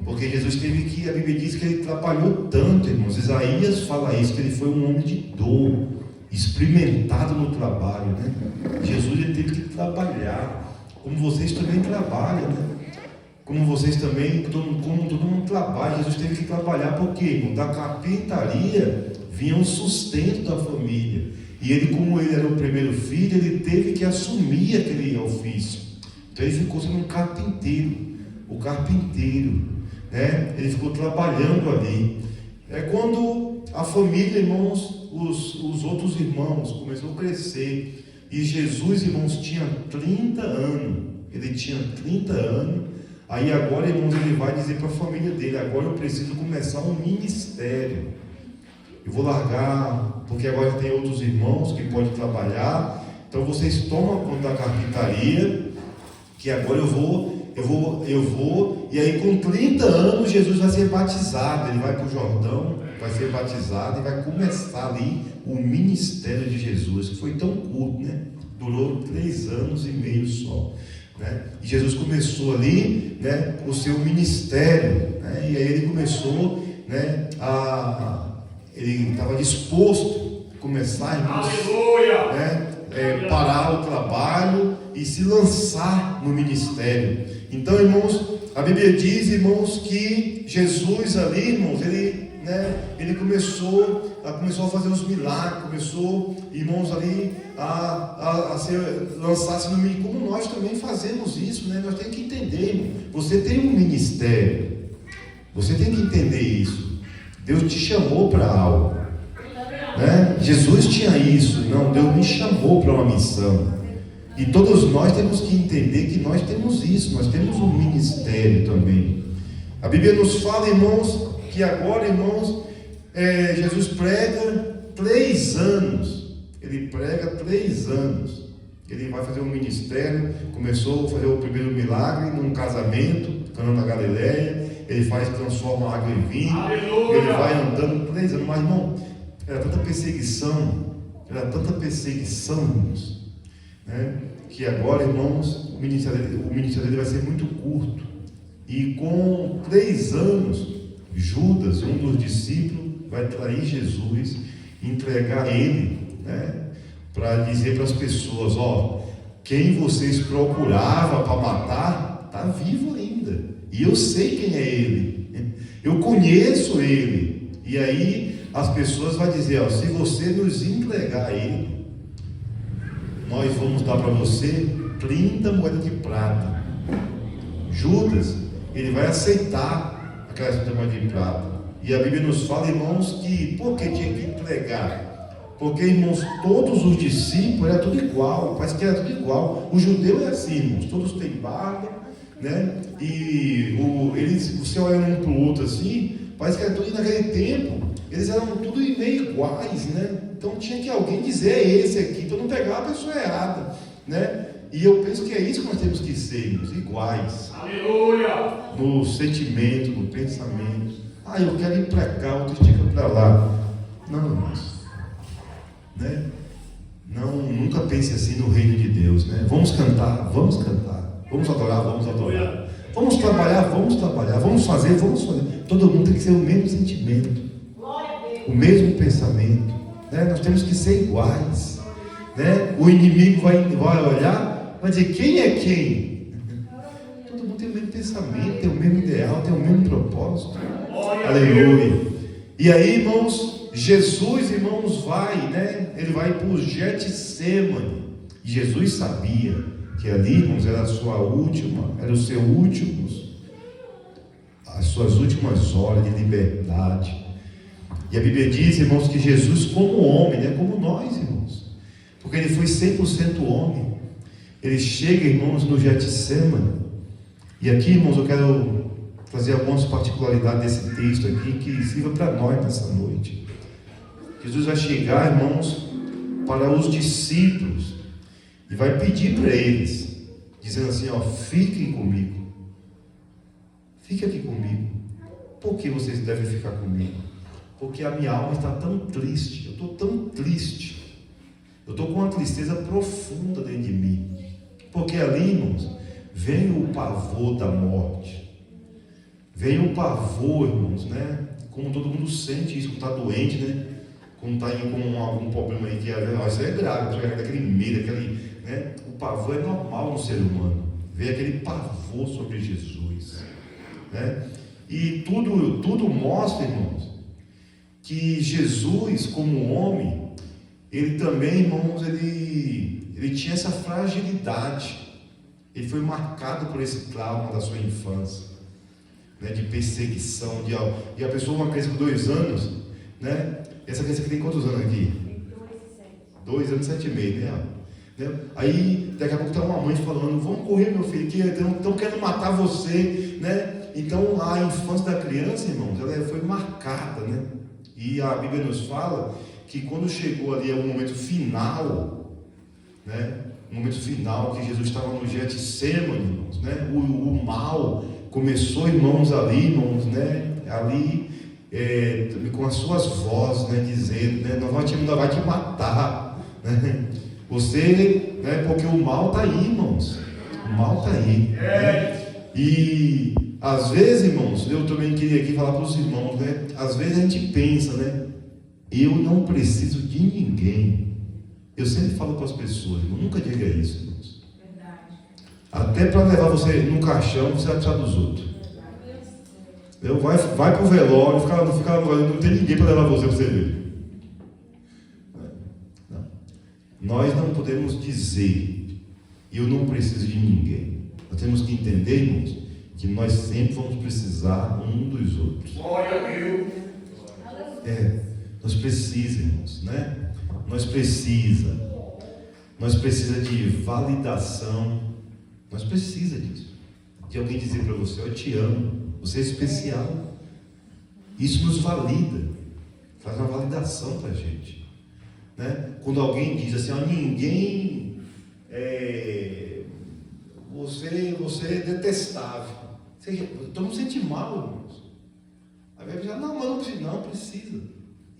Porque Jesus teve que, a Bíblia diz que ele trabalhou tanto, irmãos. Isaías fala isso, que ele foi um homem de dor, experimentado no trabalho, né? Jesus, ele teve que trabalhar, como vocês também trabalham, né? Como vocês também, como todo mundo trabalha. Jesus teve que trabalhar, porque da carpintaria vinha o sustento da família. E ele, como ele era o primeiro filho, ele teve que assumir aquele ofício. Então ele ficou sendo um carpinteiro, o carpinteiro, né? Ele ficou trabalhando ali. Quando a família, irmãos, os outros irmãos começou a crescer. E Jesus, irmãos, tinha 30 anos. Ele tinha 30 anos. Aí agora, irmãos, ele vai dizer para a família dele: agora eu preciso começar um ministério. Eu vou largar, porque agora tem outros irmãos que podem trabalhar. Então vocês tomam conta da carpintaria, que agora eu vou. E aí com 30 anos Jesus vai ser batizado. Ele vai para o Jordão, vai ser batizado e vai começar ali o ministério de Jesus, que foi tão curto, né? Durou 3 anos e meio só, né? E Jesus começou ali, né, o seu ministério, né? E aí ele começou, né, ele estava disposto a começar, irmãos, né, parar o trabalho e se lançar no ministério. Então, irmãos, a Bíblia diz, irmãos, que Jesus ali, irmãos, ele começou a fazer os milagres, começou, irmãos, ali a lançar-se no ministério, como nós também fazemos isso, né? Nós temos que entender, irmão. Você tem um ministério, você tem que entender isso. Deus te chamou para algo, né? Jesus tinha isso. Não, Deus me chamou para uma missão. E todos nós temos que entender que nós temos isso, nós temos um ministério também. A Bíblia nos fala, irmãos, que agora, irmãos, Jesus prega 3 anos. Ele prega 3 anos. Ele vai fazer um ministério. Começou a fazer o primeiro milagre num casamento, Cana da Galileia. Ele transforma água em vinho. Aleluia! Ele vai andando 3 anos. Mas, irmão, era tanta perseguição, irmãos, né? Que agora, irmãos, o ministério dele vai ser muito curto. E com 3 anos, Judas, um dos discípulos, vai trair Jesus, entregar ele, né, para dizer para as pessoas: quem vocês procuravam para matar está vivo ainda, e eu sei quem é ele, eu conheço ele. E aí as pessoas vão dizer: se você nos entregar ele, nós vamos dar para você 30 moedas de prata. Judas, ele vai aceitar aquelas 30 moedas de prata. E a Bíblia nos fala, irmãos, que por que tinha que entregar? Porque, irmãos, todos os discípulos era tudo igual, parece que era tudo igual. O judeu é assim, irmãos, todos têm barba, né? E você olha um para o outro assim, parece que era tudo naquele tempo. Eles eram tudo meio iguais, né? Então tinha que alguém dizer: esse aqui, para não pegar a pessoa errada, né? E eu penso que é isso que nós temos que ser, irmãos, iguais. Aleluia! No sentimento, no pensamento. Eu quero ir para cá, outro fica para lá. Não, irmãos, né? Não, nunca pense assim no reino de Deus, né? Vamos cantar. Vamos adorar. Vamos trabalhar. Vamos fazer. Todo mundo tem que ser o mesmo sentimento, o mesmo pensamento, né? Nós temos que ser iguais, né? O inimigo vai olhar, vai dizer: quem é quem? Todo mundo tem o mesmo pensamento, tem o mesmo ideal, tem o mesmo propósito. Aleluia! E aí, irmãos, Jesus, irmãos, vai, né? Ele vai para o Getsemane. E Jesus sabia que ali, irmãos, era as suas últimas horas de liberdade. E a Bíblia diz, irmãos, que Jesus, como homem, né, como nós, irmãos, porque ele foi 100% homem, ele chega, irmãos, no Getsemane. E aqui, irmãos, eu quero trazer algumas particularidades desse texto aqui que sirva para nós nessa noite. Jesus vai chegar, irmãos, para os discípulos e vai pedir para eles, dizendo assim: fiquem comigo, fique aqui comigo. Por que vocês devem ficar comigo? Porque a minha alma está tão triste, eu estou tão triste, eu estou com uma tristeza profunda dentro de mim, porque ali, irmãos, vem o pavor da morte, vem o pavor, irmãos, né? Como todo mundo sente isso, quando está doente, né? Quando está com algum problema aí, isso é grave, aquele medo, né? O pavor é normal no ser humano, vem aquele pavor sobre Jesus, né? E tudo mostra, irmãos, que Jesus, como homem, ele também, irmãos, ele tinha essa fragilidade. Ele foi marcado por esse trauma da sua infância, né, de perseguição, e a pessoa, uma criança com 2 anos, né, Essa criança aqui tem quantos anos aqui? 2 anos e 7 meses, né? Aí, daqui a pouco tem uma mãe falando, vamos correr, meu filho, que estão querendo matar você, né? Então, a infância da criança, irmãos, ela foi marcada, né? E a Bíblia nos fala que quando chegou ali o momento final, né? O momento final que Jesus estava no Getsemane, irmãos, né? O mal começou, irmãos, ali, irmãos, né? Ali, com as suas vozes, né? Dizendo, né? Nós vai te matar, né? Você, né? Porque o mal está aí, irmãos. O mal está aí. Né? E às vezes, irmãos, eu também queria aqui falar para os irmãos, né? Às vezes a gente pensa, né? Eu não preciso de ninguém. Eu sempre falo para as pessoas, irmão, nunca diga isso, irmãos. Até para levar você no caixão, você vai precisar dos outros. Vai para o velório, não tem ninguém para levar você para você ver. Nós não podemos dizer, eu não preciso de ninguém. Nós temos que entender, irmãos, que nós sempre vamos precisar um dos outros. Nós precisamos, irmãos, né? Nós precisamos de validação. Nós precisamos disso. De alguém dizer para você, eu te amo, você é especial. Isso nos valida, faz uma validação para a gente. Né? Quando alguém diz assim, ninguém você é detestável, todo mundo sente mal, irmãos. Aí vai dizer, não precisa.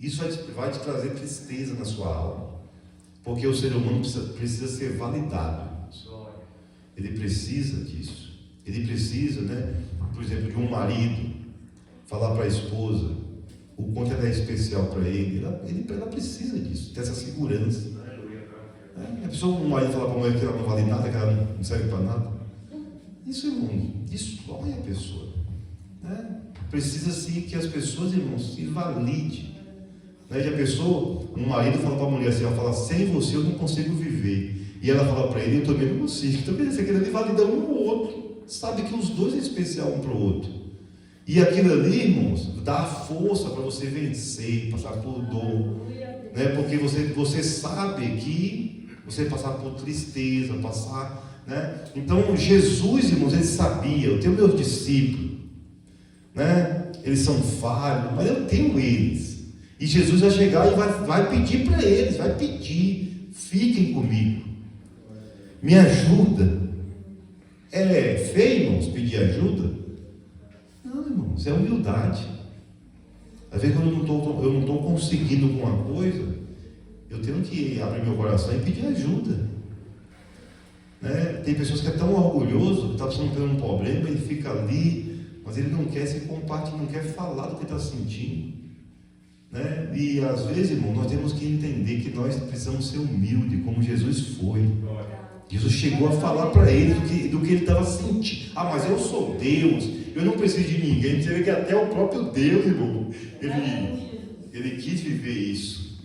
Isso vai te trazer tristeza na sua alma, porque o ser humano precisa ser validado, irmãos. Ele precisa disso. Ele precisa, né? Por exemplo, de um marido falar para a esposa o quanto ela é especial para ele. Ela precisa disso, ter essa segurança. A pessoa, um marido falar para a mulher que ela não vale nada, que ela não serve para nada, isso, irmão, destrói a pessoa. Né? Precisa-se que as pessoas, irmãos, se validem. Né? E a pessoa, um marido fala para a mulher assim, ela fala, sem você eu não consigo viver. E ela fala para ele, eu também não consigo. Então, você quer validar um ao outro. Sabe que os dois é especial um para o outro. E aquilo ali, irmãos, dá força para você vencer, passar por dor, né? Porque você sabe que você passar por tristeza, né? Então Jesus, irmãos, ele sabia, eu tenho meus discípulos, né? Eles são falhos, mas eu tenho eles. E Jesus vai chegar e vai pedir para eles, vai pedir, fiquem comigo, me ajuda. É feio, irmãos, pedir ajuda? Não, irmãos, é humildade. Às vezes quando eu não estou conseguindo alguma coisa, eu tenho que abrir meu coração e pedir ajuda. Né? Tem pessoas que é tão orgulhoso, que está passando por um problema, ele fica ali, mas ele não quer se compartilhar, não quer falar do que está sentindo. Né? E às vezes, irmão, nós temos que entender que nós precisamos ser humildes, como Jesus foi. Jesus chegou a falar para ele do que ele estava sentindo. Mas eu sou Deus, eu não preciso de ninguém. Você vê que até o próprio Deus, irmão, ele quis viver isso.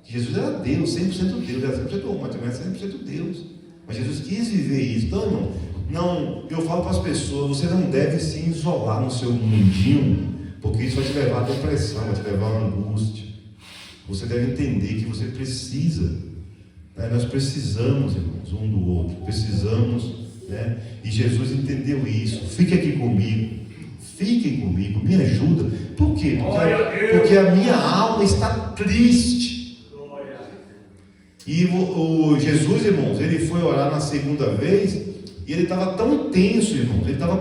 Jesus era Deus, 100% Deus, era 100% homem, mas também era 100% Deus. Mas Jesus quis viver isso. Então, irmão, eu falo para as pessoas, você não deve se isolar no seu mundinho, porque isso vai te levar à depressão, vai te levar à angústia. Você deve entender que você precisa. Nós precisamos, irmãos, um do outro, precisamos, né? E Jesus entendeu isso. Fique aqui comigo, fiquem comigo, me ajuda. Por quê? Porque a minha alma está triste. E o Jesus, irmãos, ele foi orar na segunda vez e ele estava tão tenso, irmãos, ele estava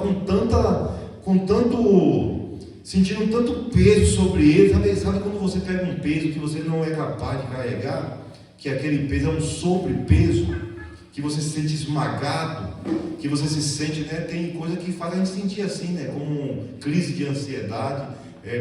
sentindo tanto peso sobre ele. Sabe quando você pega um peso que você não é capaz de carregar? Que aquele peso é um sobrepeso, que você se sente esmagado, que você se sente, né? Tem coisa que faz a gente sentir assim, né? Como crise de ansiedade.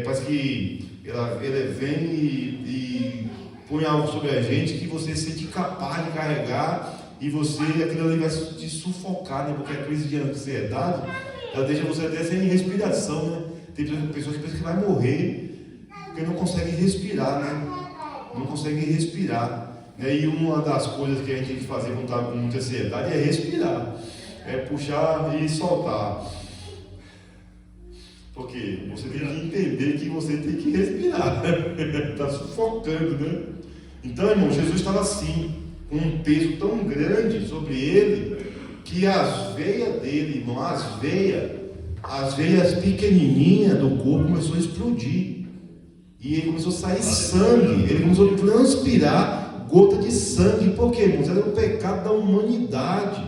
Parece que ela vem e põe algo sobre a gente que você se sente capaz de carregar e aquilo ali vai te sufocar, né? Porque a crise de ansiedade, ela deixa você até sem respiração, né? Tem pessoas que pensam que vai morrer porque não conseguem respirar, né? Não conseguem respirar. E uma das coisas que a gente tem que fazer quando está com muita ansiedade é respirar, puxar e soltar. Porque você tem que entender que você tem que respirar. Está sufocando, né? Então, irmão, Jesus estava assim, com um peso tão grande sobre ele, que as veias dele, irmão, as veias pequenininhas do corpo começou a explodir. E ele começou a sair sangue, ele começou a transpirar gota de sangue. Por quê, irmãos? Era o pecado da humanidade,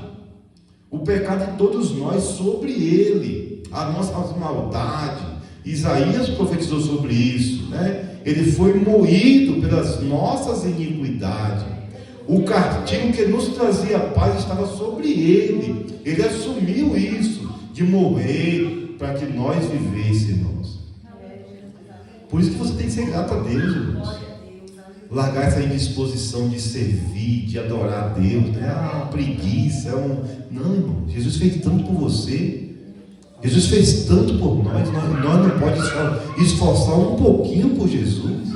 o pecado de todos nós sobre ele, a nossa maldade. Isaías profetizou sobre isso, né? Ele foi moído pelas nossas iniquidades. O castigo que nos trazia paz estava sobre ele. Ele assumiu isso, de morrer para que nós vivêssemos. Por isso que você tem que ser grato a Deus, irmãos. Largar essa indisposição de servir, de adorar a Deus, né? Preguiça. Não, irmão. Jesus fez tanto por você. Jesus fez tanto por nós. Nós não podemos esforçar um pouquinho por Jesus.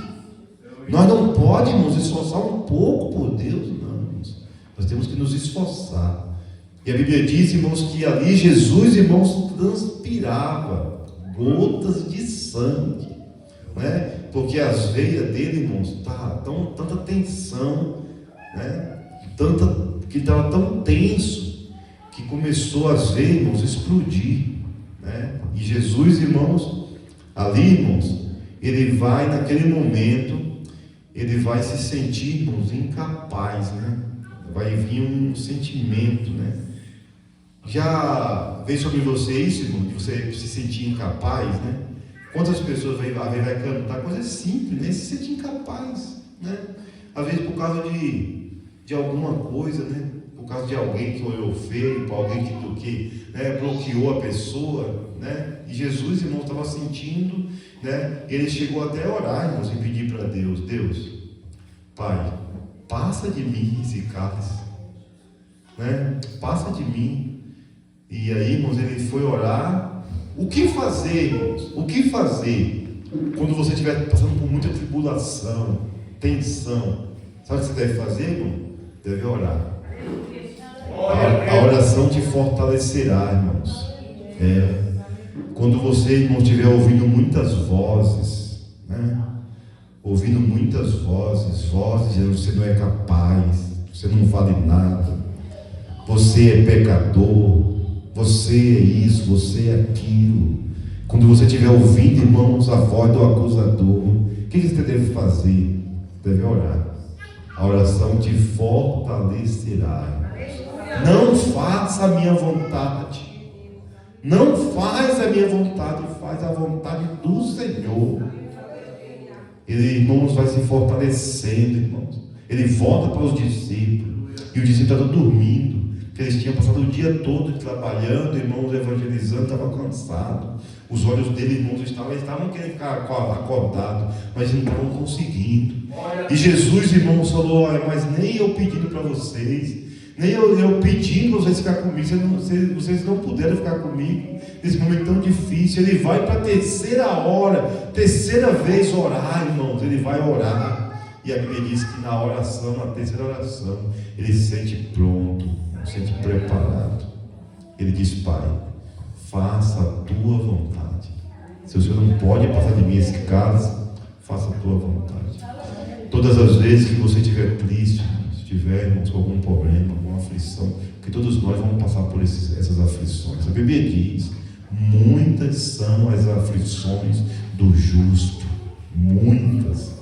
Nós não podemos esforçar um pouco por Deus, não, irmãos. Nós temos que nos esforçar. E a Bíblia diz, irmãos, que ali Jesus, irmãos, transpirava gotas de sangue, né? Porque as veias dele, irmãos, tanta tensão, né? Que estava tão tenso, que começou as veias, irmãos, a explodir, né? E Jesus, irmãos, ali, irmãos, ele vai naquele momento, ele vai se sentir, irmãos, incapaz, né? Vai vir um sentimento, né? Já veio sobre você isso, irmão, de você se sentir incapaz, né? Quantas pessoas vai cantar coisas simples, né? Se sentir incapaz, né? Às vezes por causa de alguma coisa, né? Por causa de alguém que olhou feio, por alguém que né, bloqueou a pessoa, né? E Jesus, irmão, estava sentindo, né? Ele chegou até a orar, irmãos, e pedir para Deus: Pai, passa de mim esse cálice, né? Passa de mim. E aí, irmãos, ele foi orar. O que fazer, irmãos? O que fazer quando você estiver passando por muita tribulação, tensão? Sabe o que você deve fazer, irmão? Deve orar. A oração te fortalecerá, irmãos. Quando você, irmão, estiver ouvindo muitas vozes, né? Ouvindo muitas vozes, você não é capaz, você não vale nada, você é pecador, você é isso, você é aquilo. Quando você estiver ouvindo, irmãos, a voz do acusador, o que você deve fazer? Deve orar. A oração te fortalecerá. Não faça a minha vontade, não faz a minha vontade, faz a vontade do Senhor. Ele, irmãos, vai se fortalecendo, irmãos. Ele volta para os discípulos, e os discípulos estavam dormindo, porque eles tinham passado o dia todo trabalhando, irmãos, evangelizando, estavam cansados. Os olhos dele, irmãos, estavam querendo ficar acordados, mas não estavam conseguindo. E Jesus, irmãos, falou: olha, mas nem eu pedindo para vocês, nem eu pedindo para vocês ficar comigo, vocês não puderam ficar comigo nesse momento tão difícil. Ele vai para a terceira vez orar, irmãos. Ele vai orar, e a Bíblia diz que na oração, na terceira oração, ele se sente pronto, se sente preparado. Ele diz: Pai, faça a tua vontade. Se o Senhor não pode passar de mim esse cálice, faça a tua vontade. Todas as vezes que você estiver triste, estiver, irmãos, com algum problema, alguma aflição, porque todos nós vamos passar por essas aflições. A Bíblia diz: muitas são as aflições do justo, muitas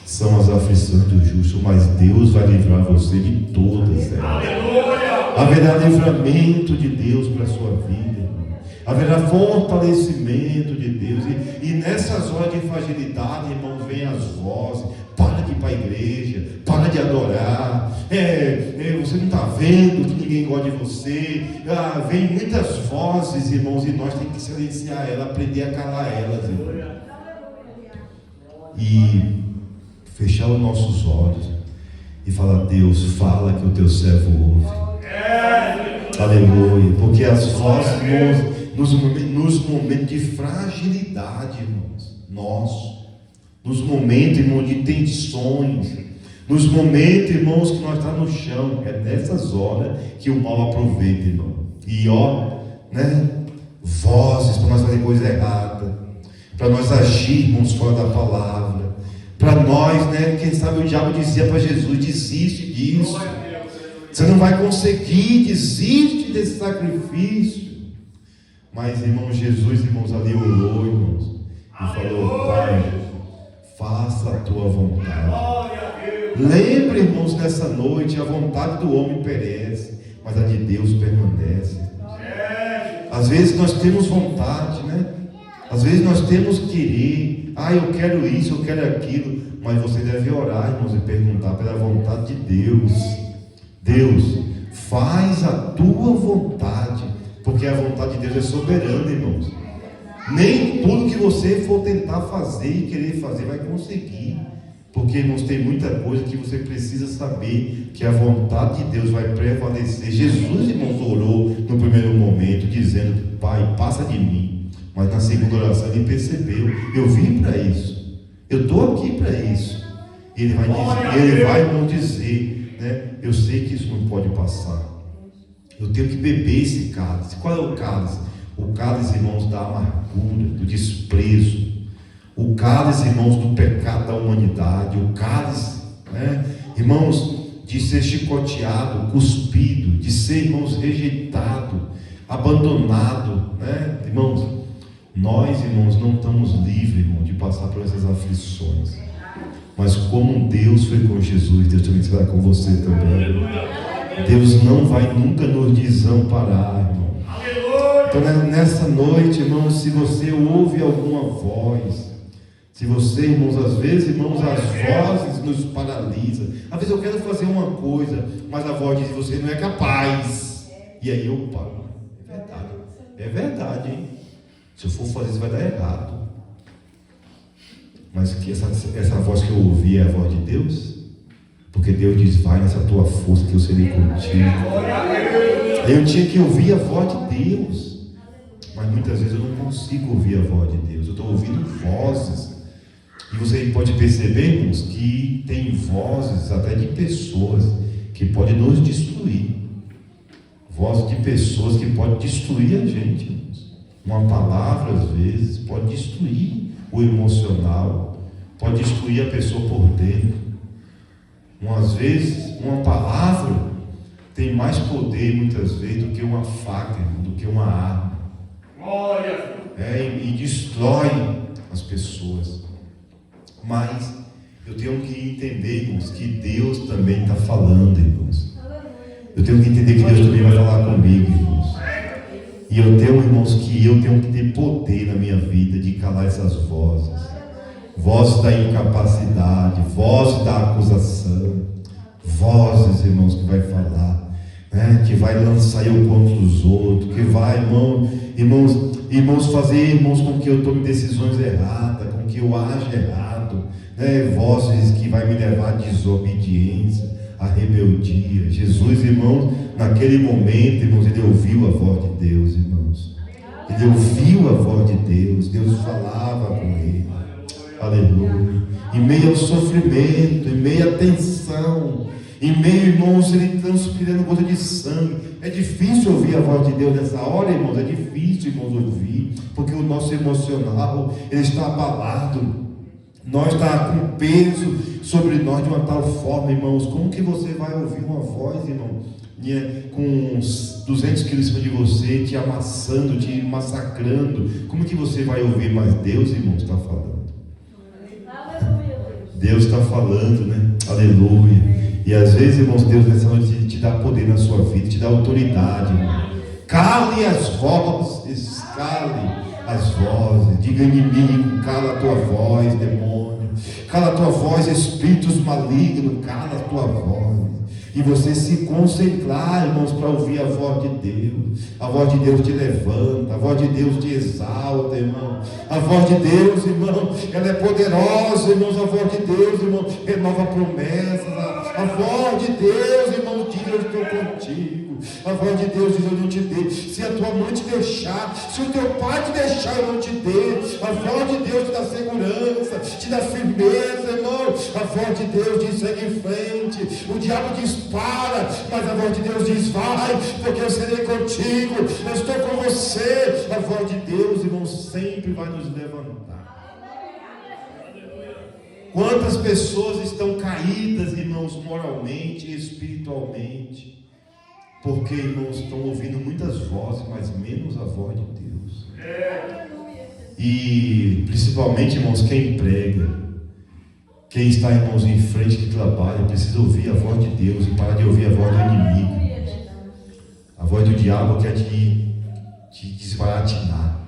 são as aflições do justo, mas Deus vai livrar você de todas elas. Haverá livramento de Deus para a sua vida, irmão. Haverá fortalecimento de Deus, e nessas horas de fragilidade, irmãos, vem as vozes: para de ir para a igreja, para de adorar, você não está vendo que ninguém gosta de você. Vem muitas vozes, irmãos, e nós temos que silenciar elas, aprender a calar elas, irmão. E fechar os nossos olhos e falar: Deus, fala que o teu servo ouve. Aleluia. Porque as vozes, nos momentos de fragilidade, irmãos, nos momentos, irmãos, de tensões, nos momentos, irmãos, que nós estamos no chão, é nessas horas que o mal aproveita, irmão. E vozes para nós fazer coisa errada, para nós agirmos fora da palavra, para nós, né? Quem sabe o diabo dizia para Jesus: desiste disso, você não vai conseguir, desiste desse sacrifício. Mas, irmão, Jesus, irmãos, ali orou, irmãos, e falou: Pai, faça a tua vontade. Lembre, irmãos, nessa noite, a vontade do homem perece, mas a de Deus permanece. Às vezes nós temos vontade, né? Às vezes nós temos querer. Eu quero isso, eu quero aquilo. Mas você deve orar, irmãos, e perguntar pela vontade de Deus. Deus, faz a tua vontade, porque a vontade de Deus é soberana, irmãos. Nem tudo que você for tentar fazer e querer fazer vai conseguir. Porque, irmãos, tem muita coisa que você precisa saber que a vontade de Deus vai prevalecer. Jesus, irmãos, orou no primeiro momento, dizendo: Pai, passa de mim. Mas na segunda oração ele percebeu: eu vim para isso, eu estou aqui para isso. E ele vai dizer, irmão, dizer, né? Eu sei que isso não pode passar. Eu tenho que beber esse cálice. Qual é o cálice? O cálice, irmãos, da amargura, do desprezo. O cálice, irmãos, do pecado da humanidade. O cálice, né, irmãos, de ser chicoteado, cuspido, de ser, irmãos, rejeitado, abandonado, né, irmãos. Nós, irmãos, não estamos livres, irmão, de passar por essas aflições. Mas como Deus foi com Jesus, Deus também será com você também. Deus não vai nunca nos desamparar, irmão. Então, nessa noite, irmãos, se você ouve alguma voz, se você, irmãos, às vezes, irmãos, as vozes nos paralisam. Às vezes eu quero fazer uma coisa, mas a voz diz: você não é capaz. E aí eu paro. É verdade. É verdade, hein? Se eu for fazer isso vai dar errado. Mas que essa voz que eu ouvi é a voz de Deus? Porque Deus diz: vai nessa tua força que eu serei contigo. Eu tinha que ouvir a voz de Deus. Mas muitas vezes eu não consigo ouvir a voz de Deus. Eu estou ouvindo vozes. E você pode perceber, irmãos, que tem vozes até de pessoas que podem nos destruir. Vozes de pessoas que podem destruir a gente, irmãos. Uma palavra, às vezes, pode destruir o emocional, pode destruir a pessoa por dentro. Às vezes, uma palavra tem mais poder, muitas vezes, do que uma faca, do que uma arma. E destrói as pessoas. Mas eu tenho que entender, irmãos, que Deus também está falando, irmãos. Eu tenho que entender que Deus também vai falar comigo, irmãos. E eu tenho, irmãos, que eu tenho que ter poder na minha vida de calar essas vozes. Vozes da incapacidade, vozes da acusação, vozes, irmãos, que vai falar, né? Que vai lançar eu contra os outros, que vai, irmãos, fazer, irmãos, com que eu tome decisões erradas, com que eu aja errado, né? Vozes que vai me levar à desobediência, à rebeldia. Jesus, irmãos, naquele momento, irmãos, ele ouviu a voz de Deus, irmãos. Ele ouviu a voz de Deus. Deus falava com ele. Aleluia. Em meio ao sofrimento, em meio à tensão, em meio, irmãos, ele transpirando gota de sangue. É difícil ouvir a voz de Deus nessa hora, irmãos. É difícil, irmãos, ouvir, porque o nosso emocional, ele está abalado. Nós está com peso sobre nós de uma tal forma, irmãos. Como que você vai ouvir uma voz, irmão, com uns 200 quilos em cima de você, te amassando, te massacrando? Como que você vai ouvir? Mas Deus, irmãos, está falando. Deus está falando, né? Aleluia. E às vezes, irmãos, Deus nessa noite te dá poder na sua vida, te dá autoridade, irmão. Cale as vozes, cale as vozes. Diga: inimigo, cala a tua voz, demônio. Cala a tua voz, espíritos malignos, cala a tua voz. E você se concentrar, irmãos, para ouvir a voz de Deus. A voz de Deus te levanta, a voz de Deus te exalta, irmão. A voz de Deus, irmão, ela é poderosa, irmãos. A voz de Deus, irmão, renova promessas. A voz de Deus, irmão, diz: eu estou contigo. A voz de Deus diz: eu não te dei. Se a tua mãe te deixar, se o teu pai te deixar, eu não te dei. A voz de Deus te dá segurança, te dá firmeza, irmão. A voz de Deus diz: segue em frente. O diabo diz: para, mas a voz de Deus diz: vai, porque eu serei contigo, eu estou com você. A voz de Deus, irmão, sempre vai nos levantar. Quantas pessoas estão caídas, irmãos, moralmente e espiritualmente, porque, irmãos, estão ouvindo muitas vozes, mas menos a voz de Deus. E principalmente, irmãos, quem prega, quem está, irmãos, em frente, que trabalha, precisa ouvir a voz de Deus e parar de ouvir a voz do inimigo. A voz do diabo quer te desbaratinar.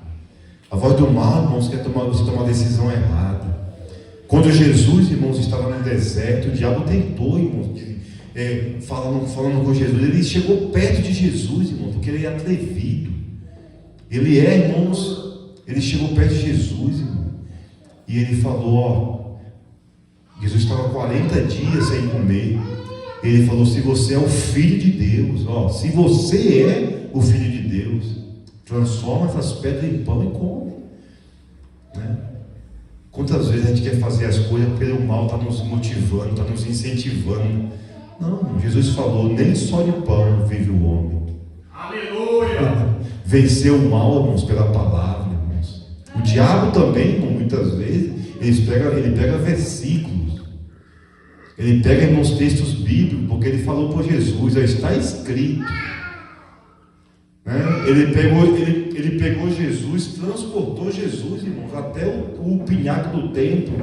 A voz do mal, irmãos, quer você tomar uma decisão errada. Quando Jesus, irmãos, estava no deserto, o diabo tentou, irmãos, falando com Jesus. Ele chegou perto de Jesus, irmãos, porque ele é atrevido. Ele chegou perto de Jesus, irmão, e ele falou, Jesus estava 40 dias sem comer. Ele falou: se você é o Filho de Deus, se você é o Filho de Deus, transforma essas pedras em pão e come, né? Quantas vezes a gente quer fazer as coisas porque o mal está nos motivando, está nos incentivando? Não, Jesus falou: nem só de pão vive o homem. Aleluia! Vencer o mal, irmãos, pela palavra, irmãos. O diabo também, irmão, muitas vezes, ele pega versículos, ele pega, irmãos, textos bíblicos, porque ele falou por Jesus: está escrito. Ele pegou Jesus, transportou Jesus, irmãos, até o pináculo do templo,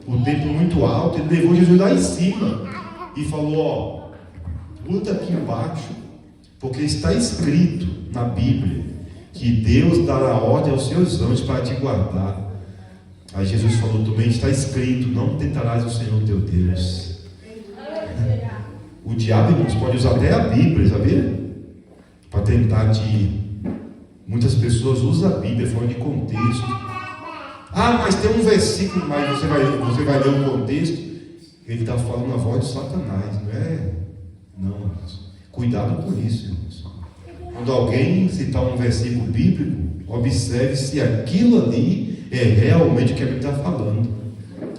o templo muito alto. Ele levou Jesus lá em cima e falou: luta aqui embaixo, porque está escrito na Bíblia que Deus dará ordem aos seus anjos para te guardar. Aí Jesus falou também: está escrito, não tentarás o Senhor teu Deus. O diabo, irmãos, pode usar até a Bíblia, sabia? Para tentar muitas pessoas usam a Bíblia fora de contexto. Mas tem um versículo, mas você vai ler o contexto. Ele está falando a voz de Satanás, não é? Não, irmãos. Cuidado com isso, irmãos. Quando alguém citar um versículo bíblico, observe se aquilo ali é realmente o que a Bíblia está falando.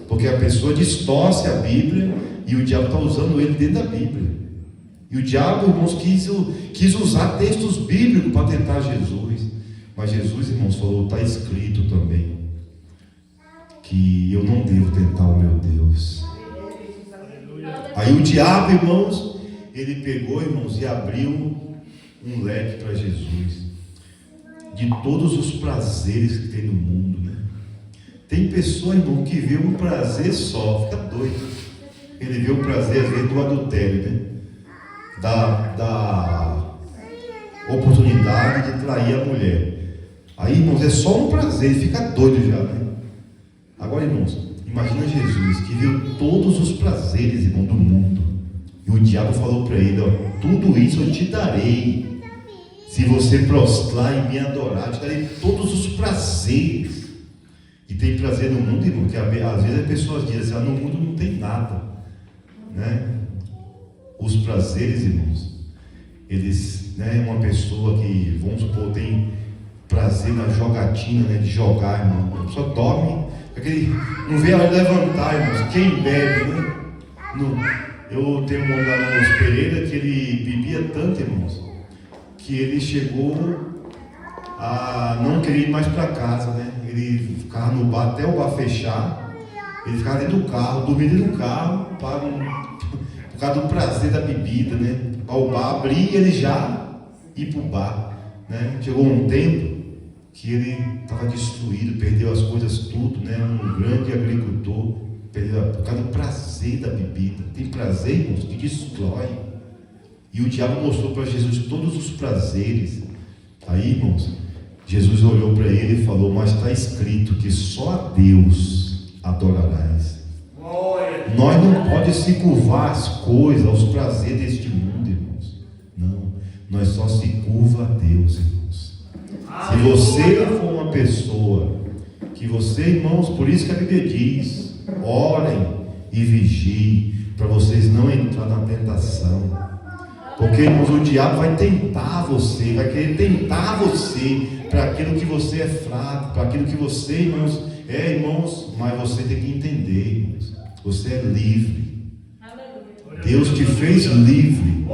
Porque a pessoa distorce a Bíblia e o diabo está usando ele dentro da Bíblia. E o diabo, irmãos, quis usar textos bíblicos para tentar Jesus. Mas Jesus, irmãos, falou: está escrito também que eu não devo tentar o meu Deus. Aí o diabo, irmãos, ele pegou, irmãos, e abriu um leque para Jesus de todos os prazeres que tem no mundo, né? Tem pessoa, irmão, que vê um prazer só, fica doido. Ele vê o prazer, às vezes, do adultério, né? Da oportunidade de trair a mulher. Aí, irmãos, é só um prazer, ele fica doido já, né? Agora, irmãos, imagina Jesus, que viu todos os prazeres, irmão, do mundo. E o diabo falou para ele: tudo isso eu te darei, se você prostrar e me adorar, eu te darei todos os prazeres. E tem prazer no mundo, irmão, que às vezes as pessoas dizem: no mundo não tem nada, né? Os prazeres, irmãos, eles, né, uma pessoa que, vamos supor, tem prazer na jogatina, né, de jogar, irmão, a pessoa dorme, não vê a hora de levantar, irmãos. Quem bebe, né? Eu tenho um homem lá no Moço Pereira que ele bebia tanto, irmãos, que ele chegou a não querer ir mais para casa, né? Ele ficava no bar até o bar fechar, ele ficava dentro do carro, dormia dentro do carro, por causa do prazer da bebida, né? Ao bar abrir e ele já ir para o bar, né? Chegou um tempo que ele estava destruído, perdeu as coisas tudo, né? Um grande agricultor, perdeu por causa do prazer da bebida. Tem prazer, irmãos, que destrói. E o diabo mostrou para Jesus todos os prazeres. Aí, irmãos, Jesus olhou para ele e falou: mas está escrito que só a Deus adorarás. Nós não podemos se curvar às coisas, aos prazeres deste mundo, irmãos. Não, nós só se curva a Deus, irmãos. Se você for uma pessoa que você, irmãos, por isso que a Bíblia diz: orem e vigiem, para vocês não entrarem na tentação. Porque, irmãos, o diabo vai tentar você, vai querer tentar você para aquilo que você é fraco, para aquilo que você, irmãos, irmãos, mas você tem que entender, irmãos, você é livre. Deus te fez livre.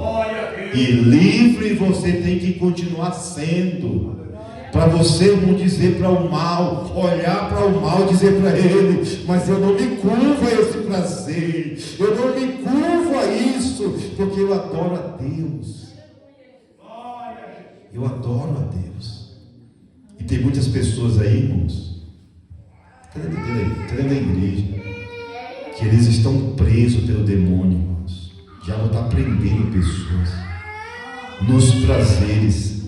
E livre você tem que continuar sendo. Para você não dizer para o mal, olhar para o mal e dizer para ele: mas eu não me curvo a esse prazer, eu não me curvo a isso, porque eu adoro a Deus. Eu adoro a Deus. E tem muitas pessoas aí, irmãos, dentro da igreja, que eles estão presos pelo demônio, irmãos. O diabo está prendendo pessoas nos prazeres,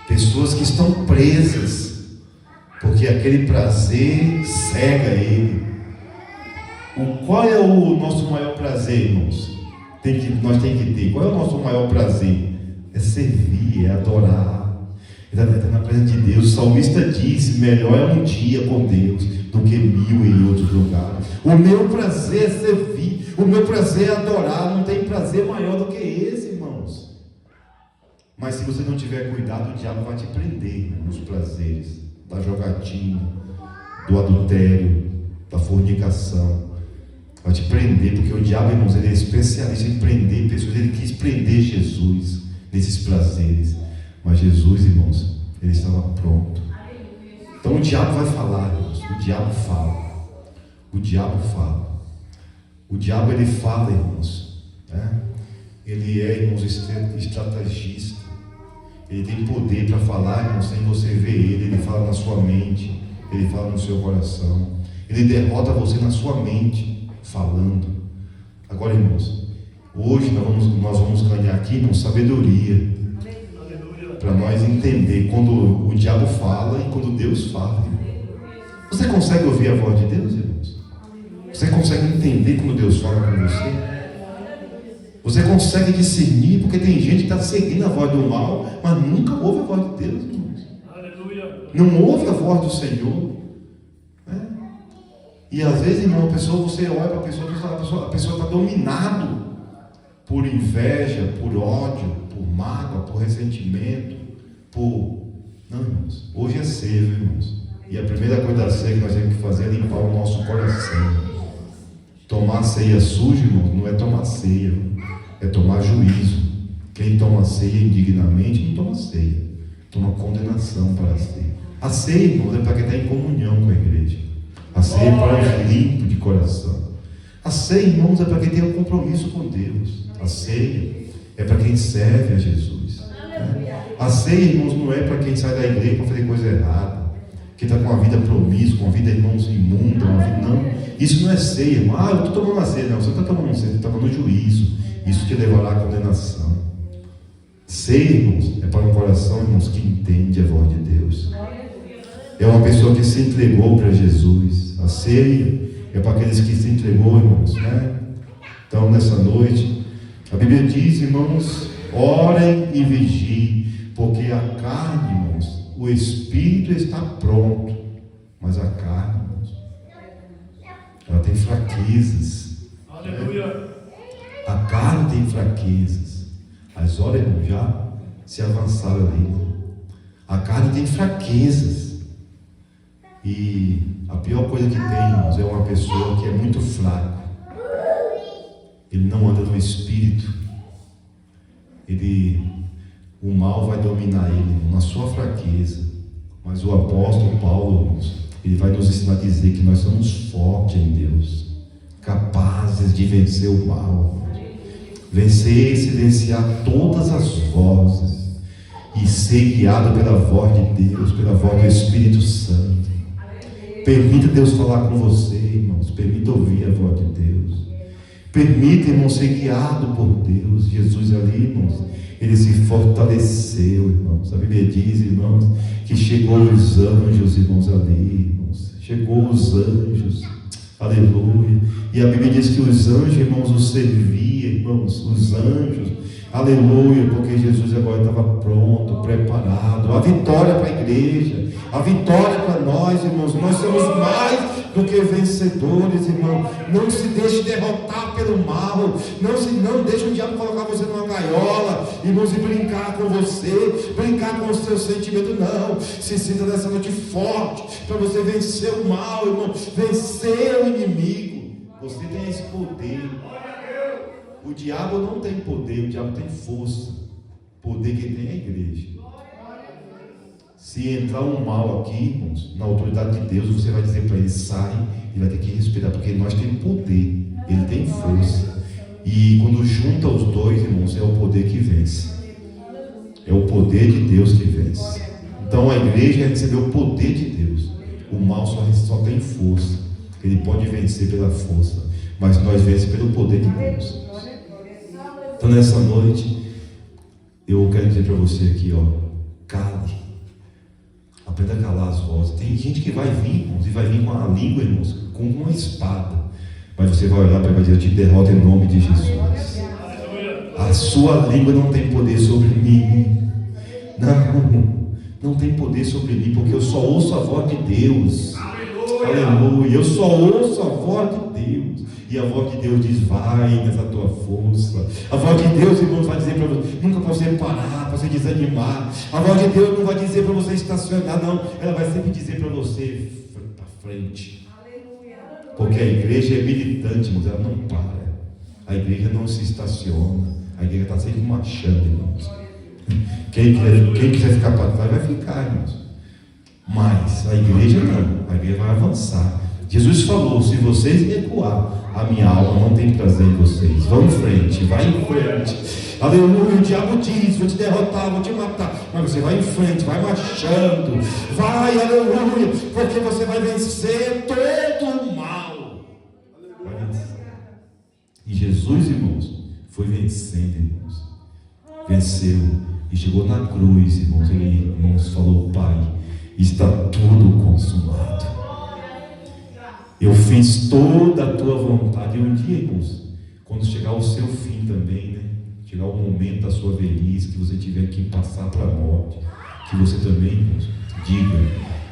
pessoas que estão presas, porque aquele prazer cega ele. Qual é o nosso maior prazer, irmãos? Nós temos que ter. Qual é o nosso maior prazer? É servir, é adorar, é estar na presença de Deus. O salmista disse: melhor é um dia com Deus do que 1000 em outros lugares. O meu prazer é servir, o meu prazer é adorar. Não tem prazer maior do que esse, irmãos. Mas se você não tiver cuidado, o diabo vai te prender nos prazeres da jogatina, do adultério, da fornicação. Vai te prender, porque o diabo, irmãos, ele é especialista em prender pessoas. Ele quis prender Jesus nesses prazeres, mas Jesus, irmãos, ele estava pronto. Então o diabo vai falar, irmãos. O diabo fala. O diabo ele fala, irmãos, né? Ele é, irmãos, estrategista. Ele tem poder para falar, irmãos, sem você ver ele. Ele fala na sua mente, ele fala no seu coração. Ele derrota você na sua mente, falando. Agora, irmãos, hoje nós vamos ganhar aqui, irmãos, sabedoria, para nós entender quando o diabo fala e quando Deus fala, irmão. Você consegue ouvir a voz de Deus, irmãos? Você consegue entender quando Deus fala com você? Você consegue discernir? Porque tem gente que está seguindo a voz do mal, mas nunca ouve a voz de Deus, irmãos. Não ouve a voz do Senhor, né? E às vezes, irmão, você olha para a pessoa está dominado por inveja, por ódio, por mágoa, por ressentimento, Não, irmãos, hoje é ceia, irmãos. E a primeira coisa da ceia que nós temos que fazer é limpar o nosso coração. Tomar ceia suja, irmão, não é tomar ceia, é tomar juízo. Quem toma ceia indignamente não toma ceia, toma condenação para a ceia. A ceia, irmão, é para quem está em comunhão com a igreja. A ceia é para os limpos de coração. A ceia, irmãos, é para quem tem um compromisso com Deus. A ceia é para quem serve a Jesus. A ceia, irmãos, não é para quem sai da igreja para fazer coisa errada, que está com a vida promíscua, uma vida, irmãos, imunda, uma vida... Não, isso não é ceia, irmão. Eu estou tomando a ceia. Não, você não está tomando ceia, você está tomando juízo. Isso te levará à condenação. Ceia, irmãos, é para um coração, irmãos, que entende a voz de Deus. É uma pessoa que se entregou para Jesus. A ceia é para aqueles que se entregou, irmãos, né? Então, nessa noite, a Bíblia diz, irmãos, orem e vigiem, porque a carne, irmãos, o espírito está pronto, mas a carne, irmãos, ela tem fraquezas. Aleluia. Né? A carne tem fraquezas. As horas, irmãos, já se avançaram ali. A carne tem fraquezas. E a pior coisa que tem, irmãos, é uma pessoa que é muito fraca. Ele não anda no espírito. O mal vai dominar ele, irmão, na sua fraqueza. Mas o apóstolo Paulo, irmãos, ele vai nos ensinar a dizer que nós somos fortes em Deus, capazes de vencer o mal, vencer e silenciar todas as vozes e ser guiado pela voz de Deus, pela voz do Espírito Santo. Permita Deus falar com você, irmãos. Permita ouvir a voz de Deus. Permita, irmão, ser guiado por Deus. Jesus ali, irmãos, ele se fortaleceu, irmãos. A Bíblia diz, irmãos, que chegou os anjos, irmãos, ali, irmãos. Chegou os anjos. Aleluia. E a Bíblia diz que os anjos, irmãos, os serviam, irmãos. Os anjos Aleluia, porque Jesus agora estava pronto, preparado. A vitória para a igreja, a vitória para nós, irmãos. Nós somos mais do que vencedores, irmão. Não se deixe derrotar pelo mal. Não deixe o diabo colocar você numa gaiola, irmãos, e brincar com você, brincar com os seus sentimentos. Não, se sinta nessa noite forte para você vencer o mal, irmão, vencer o inimigo. Você tem esse poder. O diabo não tem poder, o diabo tem força. Poder que tem é a igreja. Se entrar um mal aqui, irmãos, na autoridade de Deus, você vai dizer para ele: sai, e vai ter que respeitar, porque nós temos poder, ele tem força. E quando junta os dois, irmãos, é o poder que vence. É o poder de Deus que vence. Então a igreja recebeu o poder de Deus. O mal só tem força. Ele pode vencer pela força, mas nós vencemos pelo poder de Deus. Então nessa noite, eu quero dizer para você aqui, cale. Aprenda a calar as vozes. Tem gente que vai vir, irmãos, e vai vir com a língua, irmãos, com uma espada. Mas você vai olhar para ele e vai dizer: eu te derroto em nome de Jesus. A sua língua não tem poder sobre mim. Não tem poder sobre mim, porque eu só ouço a voz de Deus. Aleluia. Eu só ouço a voz de Deus. E a voz de Deus diz: vai nessa tua força. A voz de Deus, irmãos, vai dizer para você, nunca para você parar, para você desanimar. A voz de Deus não vai dizer para você estacionar, não. Ela vai sempre dizer para você: para frente. Porque a igreja é militante, irmãos, ela não para. A igreja não se estaciona. A igreja está sempre marchando, irmãos. Quem quiser ficar para trás vai ficar, irmãos. Mas a igreja não. A igreja vai avançar. Jesus falou: se vocês recuar, a minha alma não tem prazer em vocês. Vão em frente, vai em frente. Aleluia. O diabo diz: vou te derrotar, vou te matar. Mas você vai em frente, vai marchando. Vai, aleluia. Porque você vai vencer todo o mal. Vai vencer. E Jesus, irmãos, foi vencendo, irmãos. Venceu. E chegou na cruz, irmãos. Ele, irmãos, falou: Pai, está tudo consumado. Eu fiz toda a tua vontade. E um dia, irmãos, quando chegar o seu fim também, né? Chegar o momento da sua velhice, que você tiver que passar para a morte, que você também, irmãos, diga: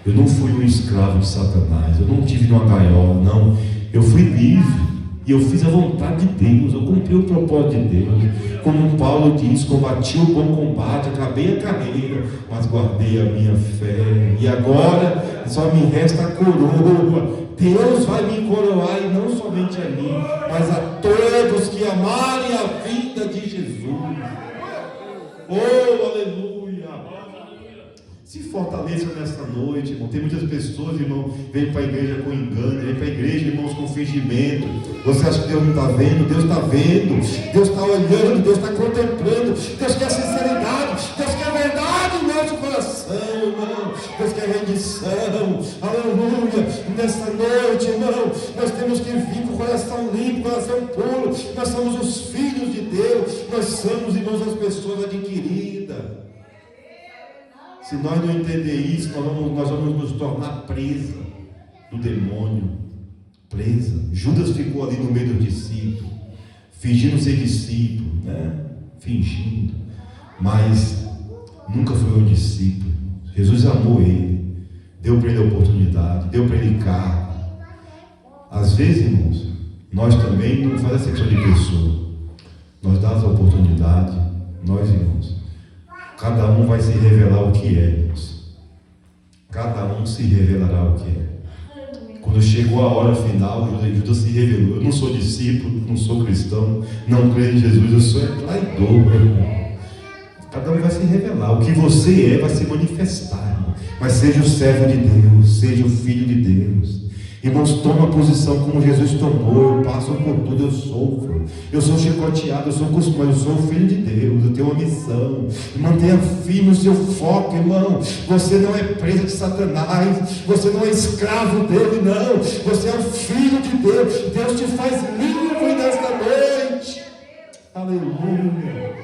eu não fui um escravo de Satanás, eu não tive numa gaiola, não. Eu fui livre e eu fiz a vontade de Deus, eu cumpri o propósito de Deus. Como Paulo diz: combati o bom combate, acabei a carreira, mas guardei a minha fé. E agora só me resta a coroa. Deus vai me coroar, e não somente a mim, mas a todos que amarem a vinda de Jesus. Oh, aleluia! Se fortaleça nesta noite, irmão. Tem muitas pessoas, irmão, vêm para a igreja com engano, vêm para a igreja, irmãos, com fingimento. Você acha que Deus não está vendo? Deus está vendo, Deus está olhando, Deus está contemplando. Deus quer sinceridade, Deus quer verdade no nosso coração, irmão. Deus quer rendição, aleluia. Nesta noite, irmão, nós temos que vir com o coração limpo, coração puro. Nós somos os filhos de Deus, nós somos, irmãos, as pessoas adquiridas. Se nós não entender isso, nós vamos nos tornar presa do demônio. Presa. Judas ficou ali no meio dos discípulos, fingindo ser discípulo, né? Fingindo, mas nunca foi um discípulo. Jesus amou ele, deu para ele a oportunidade, deu para ele cargo. Às vezes, irmãos, nós também não fazemos acepção de pessoa. Nós damos a oportunidade, nós, irmãos. Cada um vai se revelar o que é, irmãos. Cada um se revelará o que é. Quando chegou a hora final, Judas se revelou: eu não sou discípulo, não sou cristão, não creio em Jesus, eu sou traidor, irmão. Cada um vai se revelar. O que você é vai se manifestar, irmão. Mas seja o servo de Deus, seja o filho de Deus. Irmãos, toma a posição como Jesus tomou. Eu passo por tudo, eu sofro, eu sou chicoteado, eu sou acostumado, eu sou o filho de Deus, eu tenho uma missão. Mantenha firme o seu foco, irmão. Você não é presa de Satanás, você não é escravo dele, não. Você é o filho de Deus. Deus te faz livre nesta noite. Aleluia.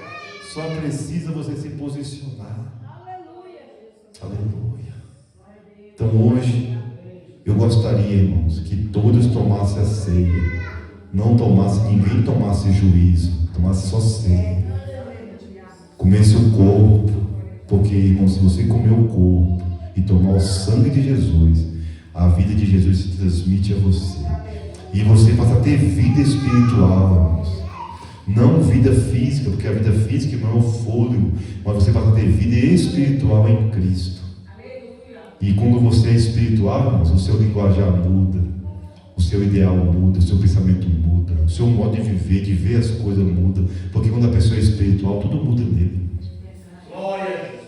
Só precisa você se posicionar. Aleluia. Então hoje eu gostaria, irmãos, que todos tomassem a ceia. Não tomasse, ninguém tomasse juízo, tomasse só ceia. comer seu corpo, porque, irmão, se você comer o corpo e tomar o sangue de Jesus, a vida de Jesus se transmite a você. E você passa a ter vida espiritual, irmãos. Não vida física, porque a vida física não é o fôlego, mas você passa a ter vida espiritual em Cristo. E quando você é espiritual, irmãos, o seu linguajar muda, o seu ideal muda, o seu pensamento muda, o seu modo de ver as coisas muda, porque quando a pessoa é espiritual, tudo muda nele.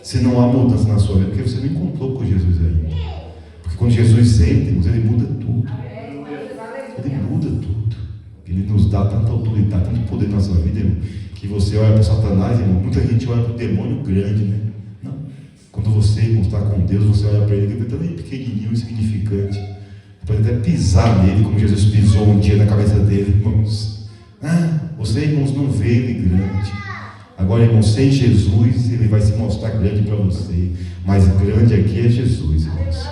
Se não há mudança na sua vida, porque você não encontrou com Jesus ainda. Porque quando Jesus entra, irmãos, ele muda tudo. Ele muda tudo. Ele nos dá tanta autoridade, tanto poder na nossa vida, irmão, que você olha para Satanás, irmão, muita gente olha para o demônio grande, né? Não. Quando você, irmão, está com Deus, você olha para ele, ele é tão pequenininho, insignificante. Pode até pisar nele, como Jesus pisou um dia na cabeça dele, irmãos. Você, irmãos, não vê ele grande. Agora, irmãos, sem Jesus, ele vai se mostrar grande para você. Mas grande aqui é Jesus, irmãos.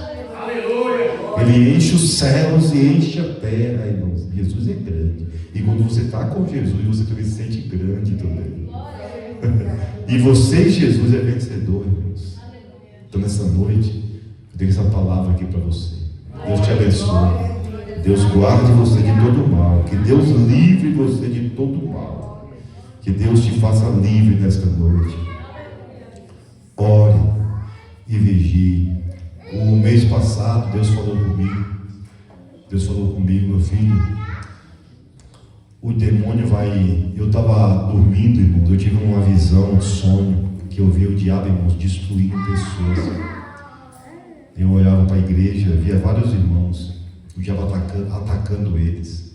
Ele enche os céus e enche a terra, irmãos. Jesus é grande. E quando você está com Jesus, você também se sente grande também. E você e Jesus é vencedor, irmãos. Então, nessa noite, eu tenho essa palavra aqui para você. Deus te abençoe. Deus guarde você de todo mal. Que Deus livre você de todo mal. Que Deus te faça livre nesta noite. Ore e vigie. O mês passado, Deus falou comigo. Deus falou comigo, meu filho. O demônio vai... Eu estava dormindo, irmãos. Eu tive uma visão, um sonho, que eu vi o diabo, irmãos, destruindo pessoas. Eu olhava para a igreja, via vários irmãos, o diabo atacando eles.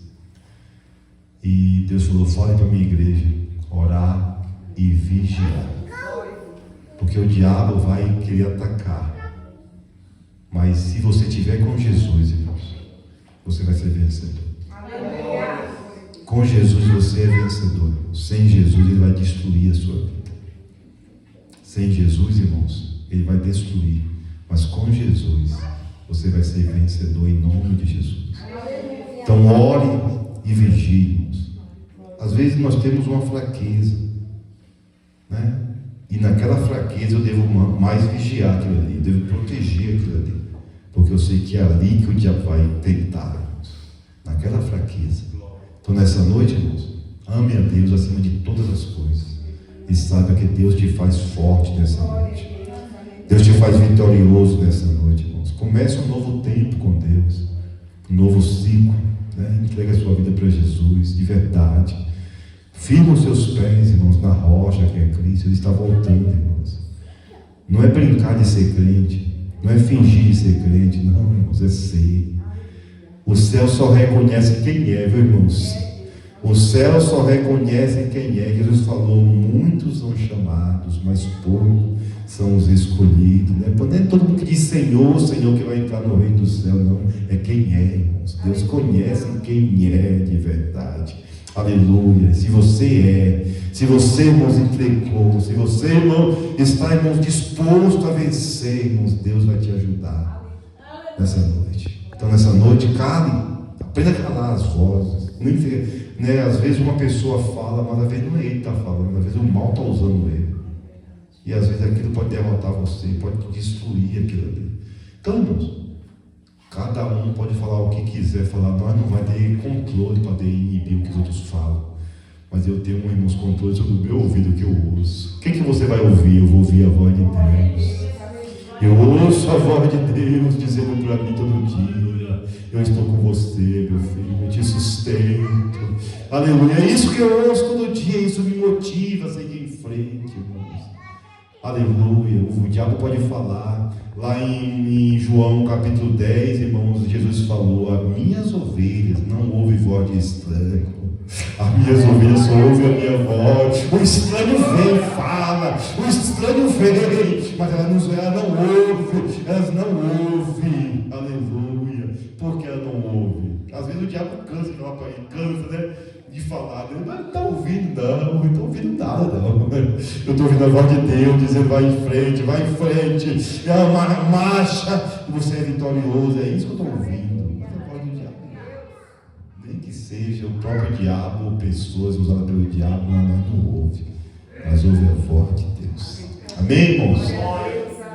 E Deus falou: fale para a minha igreja, orar e vigiar. Porque o diabo vai querer atacar. Mas se você estiver com Jesus, irmãos, você vai ser vencedor. Com Jesus você é vencedor. Sem Jesus ele vai destruir a sua vida. Sem Jesus, irmãos, ele vai destruir. Mas com Jesus, você vai ser vencedor em nome de Jesus. Então ore e vigie, irmãos. Às vezes nós temos uma fraqueza, né? E naquela fraqueza eu devo mais vigiar aquilo ali, eu devo proteger aquilo ali. Porque eu sei que é ali que o diabo vai tentar, irmãos. Naquela fraqueza. Então nessa noite, irmãos, ame a Deus acima de todas as coisas. E saiba que Deus te faz forte nessa noite. Deus te faz vitorioso nessa noite, irmãos. Comece um novo tempo com Deus, um novo ciclo, né? Entregue a sua vida para Jesus, de verdade. Firma os seus pés, irmãos, na rocha que é Cristo. Ele está voltando, irmãos. Não é brincar de ser crente, não é fingir de ser crente, não, irmãos, é ser. O céu só reconhece quem é, viu, irmãos? O céu só reconhece quem é. Jesus falou: muitos são chamados, mas poucos são os escolhidos, né? Não é todo mundo que diz Senhor, Senhor, que vai entrar no reino do céu, não. É quem é, irmãos. Deus conhece quem é de verdade. Aleluia. Se você, irmãos, entregou, se você, irmão, está, irmãos, disposto a vencer, irmãos, Deus vai te ajudar nessa noite. Então, nessa noite, aprenda a calar as vozes. Né? Às vezes uma pessoa fala, mas às vezes não é ele que está falando, às vezes o mal está usando ele. E às vezes aquilo pode derrotar você, pode destruir aquilo ali. Então, irmãos, cada um pode falar o que quiser falar, nós não vai ter controle para inibir o que os outros falam. Mas eu tenho, irmãos, controle sobre o meu ouvido que eu ouço. O que você vai ouvir? Eu vou ouvir a voz de Deus. Eu ouço a voz de Deus dizendo para mim todo dia: eu estou com você, meu filho, eu te sustento. Aleluia. É isso que eu ouço todo dia, isso me motiva a seguir em frente, irmãos. Aleluia. O diabo pode falar. Lá em João capítulo 10, irmãos, Jesus falou: as minhas ovelhas não ouvem voz de estranho. As minhas ovelhas só ouvem a minha voz. O estranho vem e fala. O estranho vem, mas elas não ouvem. Aleluia. Por que ela não ouve? Às vezes o diabo cansa né, de falar. Eu não estou ouvindo, não estou ouvindo nada, não. Eu estou ouvindo a voz de Deus dizendo: vai em frente, marcha, você é vitorioso. É isso que eu estou ouvindo. Nem que seja o próprio diabo ou pessoas usadas pelo diabo, nós não ouve. mas ouve a voz de Deus. Amém, irmãos?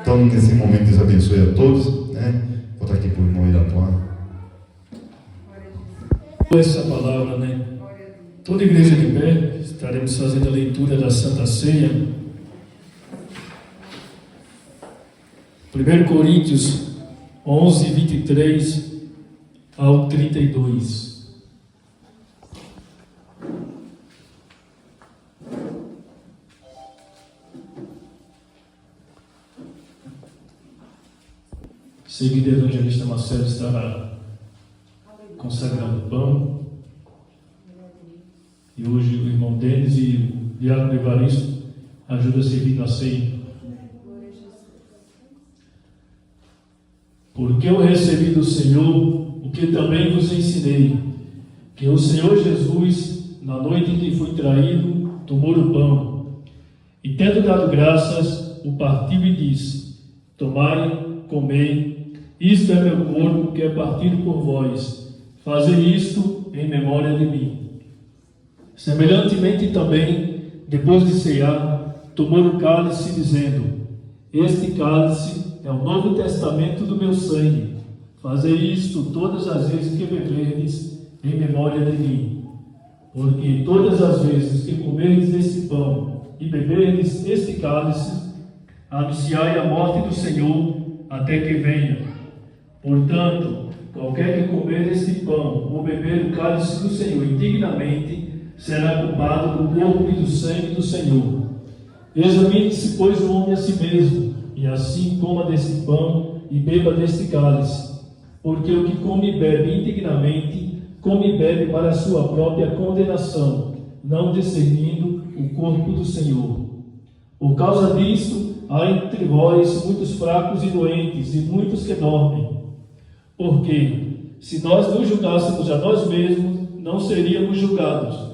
Então, nesse momento, Deus abençoe a todos, né? Vou estar aqui para o irmão Iratuá. Essa palavra, né? Toda a igreja de pé, estaremos fazendo a leitura da Santa Ceia. 1 Coríntios 11, 23 ao 32. Em seguida, o evangelista Marcelo estará consagrando o pão. E hoje o irmão Denis e o diácono Evaristo ajudam a servir na ceia. Porque eu recebi do Senhor o que também vos ensinei, que o Senhor Jesus, na noite em que foi traído, tomou o pão, e tendo dado graças, o partiu e disse: tomai, comei, isto é meu corpo que é partido por vós, fazei isto em memória de mim. Semelhantemente também, depois de cear, tomou o cálice, dizendo: este cálice é o Novo Testamento do meu sangue. Fazei isto todas as vezes que beberdes, em memória de mim. Porque todas as vezes que comerdes este pão e beberdes este cálice, anunciai a morte do Senhor até que venha. Portanto, qualquer que comer este pão ou beber o cálice do Senhor indignamente, será culpado do corpo e do sangue do Senhor. Examine-se, pois, o homem a si mesmo, e assim coma deste pão e beba deste cálice. Porque o que come e bebe indignamente, come e bebe para a sua própria condenação, não discernindo o corpo do Senhor. Por causa disto, há entre vós muitos fracos e doentes, e muitos que dormem. Porque, se nós nos julgássemos a nós mesmos, não seríamos julgados.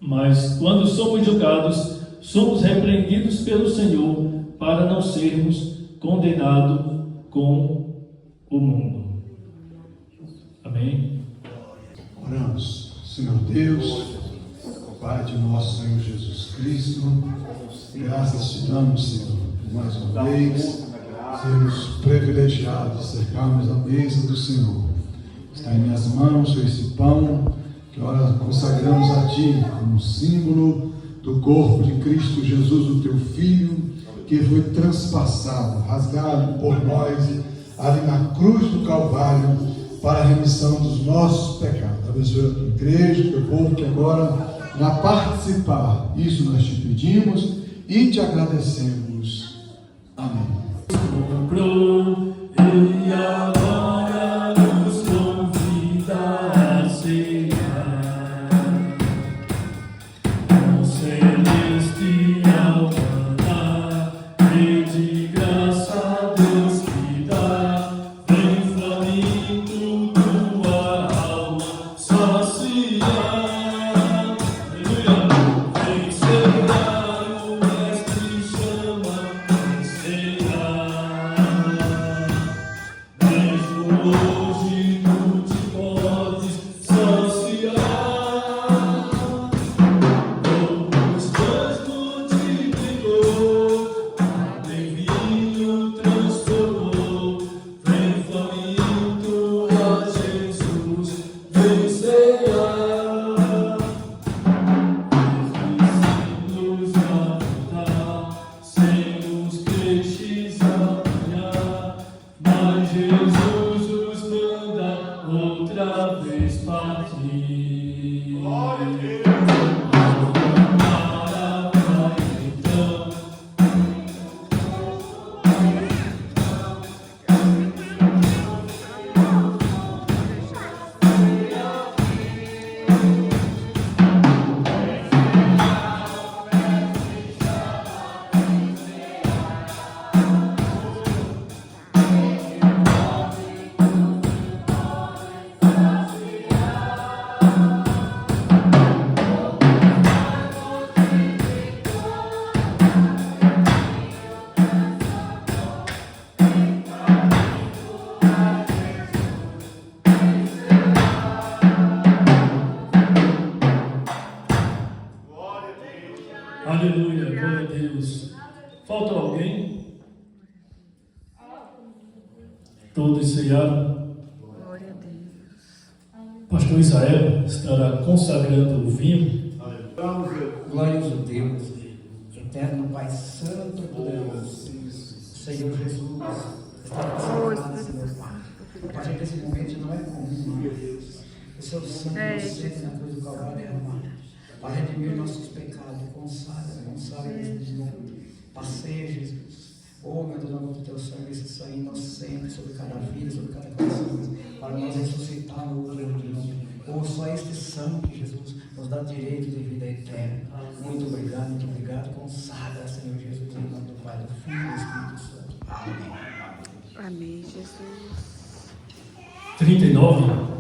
Mas, quando somos julgados, somos repreendidos pelo Senhor, para não sermos condenados com o mundo. Amém? Oramos. Senhor Deus, Pai de nosso Senhor Jesus Cristo, graças te damos, Senhor, mais uma vez, sermos privilegiados, cercarmos a mesa do Senhor. Está em minhas mãos esse pão, que ora consagramos a Ti, como símbolo do corpo de Cristo Jesus, o Teu Filho, que foi transpassado, rasgado por nós, ali na cruz do Calvário, para a remissão dos nossos pecados. Abençoe a Tua igreja, o Teu povo, que agora irá participar. Isso nós te pedimos e te agradecemos. Amém. Ele agora nos convida a cear com celestial maná, e de graça a Deus que dá. Vem faminto tua alma saciar. Aleluia. Vem celebrar o Mestre chama. alguém? Todos cearam. Glória a Deus. Pastor Israel estará consagrando o vinho. Glória a Deus, eterno Pai Santo e poderoso, Senhor Jesus, está passando, meu Pai. A partir desse momento não é comum, meu Deus. O seu sangue inocente na cruz do Calvário derramado para redimir nossos pecados. Consagra nesse nome. Passeia, Jesus. Oh, meu Deus, no teu sangue, esse sangue inocente sobre cada vida, sobre cada coração, para nós ressuscitar o outro dia. Oh, só este sangue, Jesus, nos dá direito de vida eterna. Muito obrigado, muito obrigado. Consagra, Senhor Jesus, em nome do Pai, do Filho e do Espírito Santo. Amém. Amém, Jesus. 39.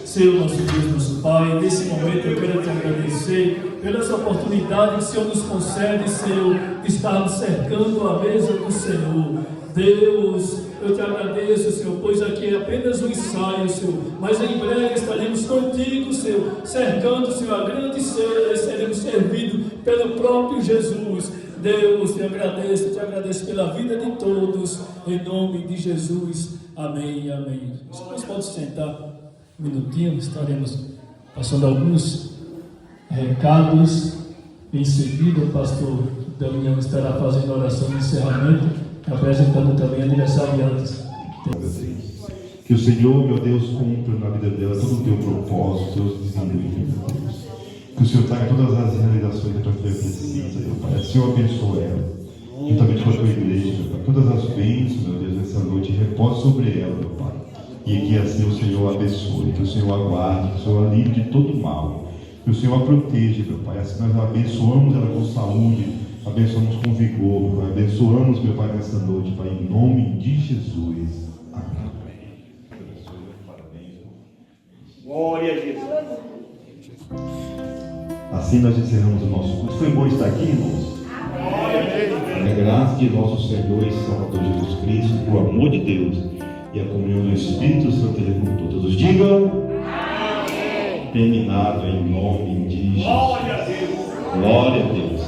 Senhor, nosso Deus, nosso Pai, nesse momento eu quero te agradecer pela essa oportunidade que o Senhor nos concede, Senhor, de estarmos cercando a mesa do Senhor. Deus, eu te agradeço, Senhor, pois aqui é apenas um ensaio, Senhor, mas em breve estaremos contigo, Senhor, cercando, Senhor, a grande ceia, e seremos servidos pelo próprio Jesus. Deus, te agradeço pela vida de todos, em nome de Jesus. Amém, amém. Os irmãos podem sentar um minutinho, estaremos passando alguns recados. Em seguida, o pastor Damião estará fazendo a oração de encerramento, apresentando também aniversariantes. Que o Senhor, meu Deus, cumpra na vida dela todo o teu propósito, teus desígnios, meu Deus. Que o Senhor traga todas as realizações que a tua filha precisa, meu Pai. Que o Senhor abençoe ela, juntamente com a tua igreja, meu Pai. Todas as bênçãos, meu Deus, nessa noite, repose sobre ela, meu Pai. E que assim o Senhor abençoe, que o Senhor aguarde, que o Senhor a livre de todo mal. Que o Senhor a proteja, meu Pai. Assim nós abençoamos ela com saúde, abençoamos com vigor, meu Pai. Abençoamos, meu Pai, nessa noite, Pai, em nome de Jesus. Amém. Glória a Jesus. Assim nós encerramos o nosso culto. Foi bom estar aqui, irmãos? A graça de nosso Senhor e Salvador Jesus Cristo, o amor de Deus e a comunhão do Espírito Santo com todos. Digam terminado em nome de Jesus. Glória a Deus. Glória a Deus.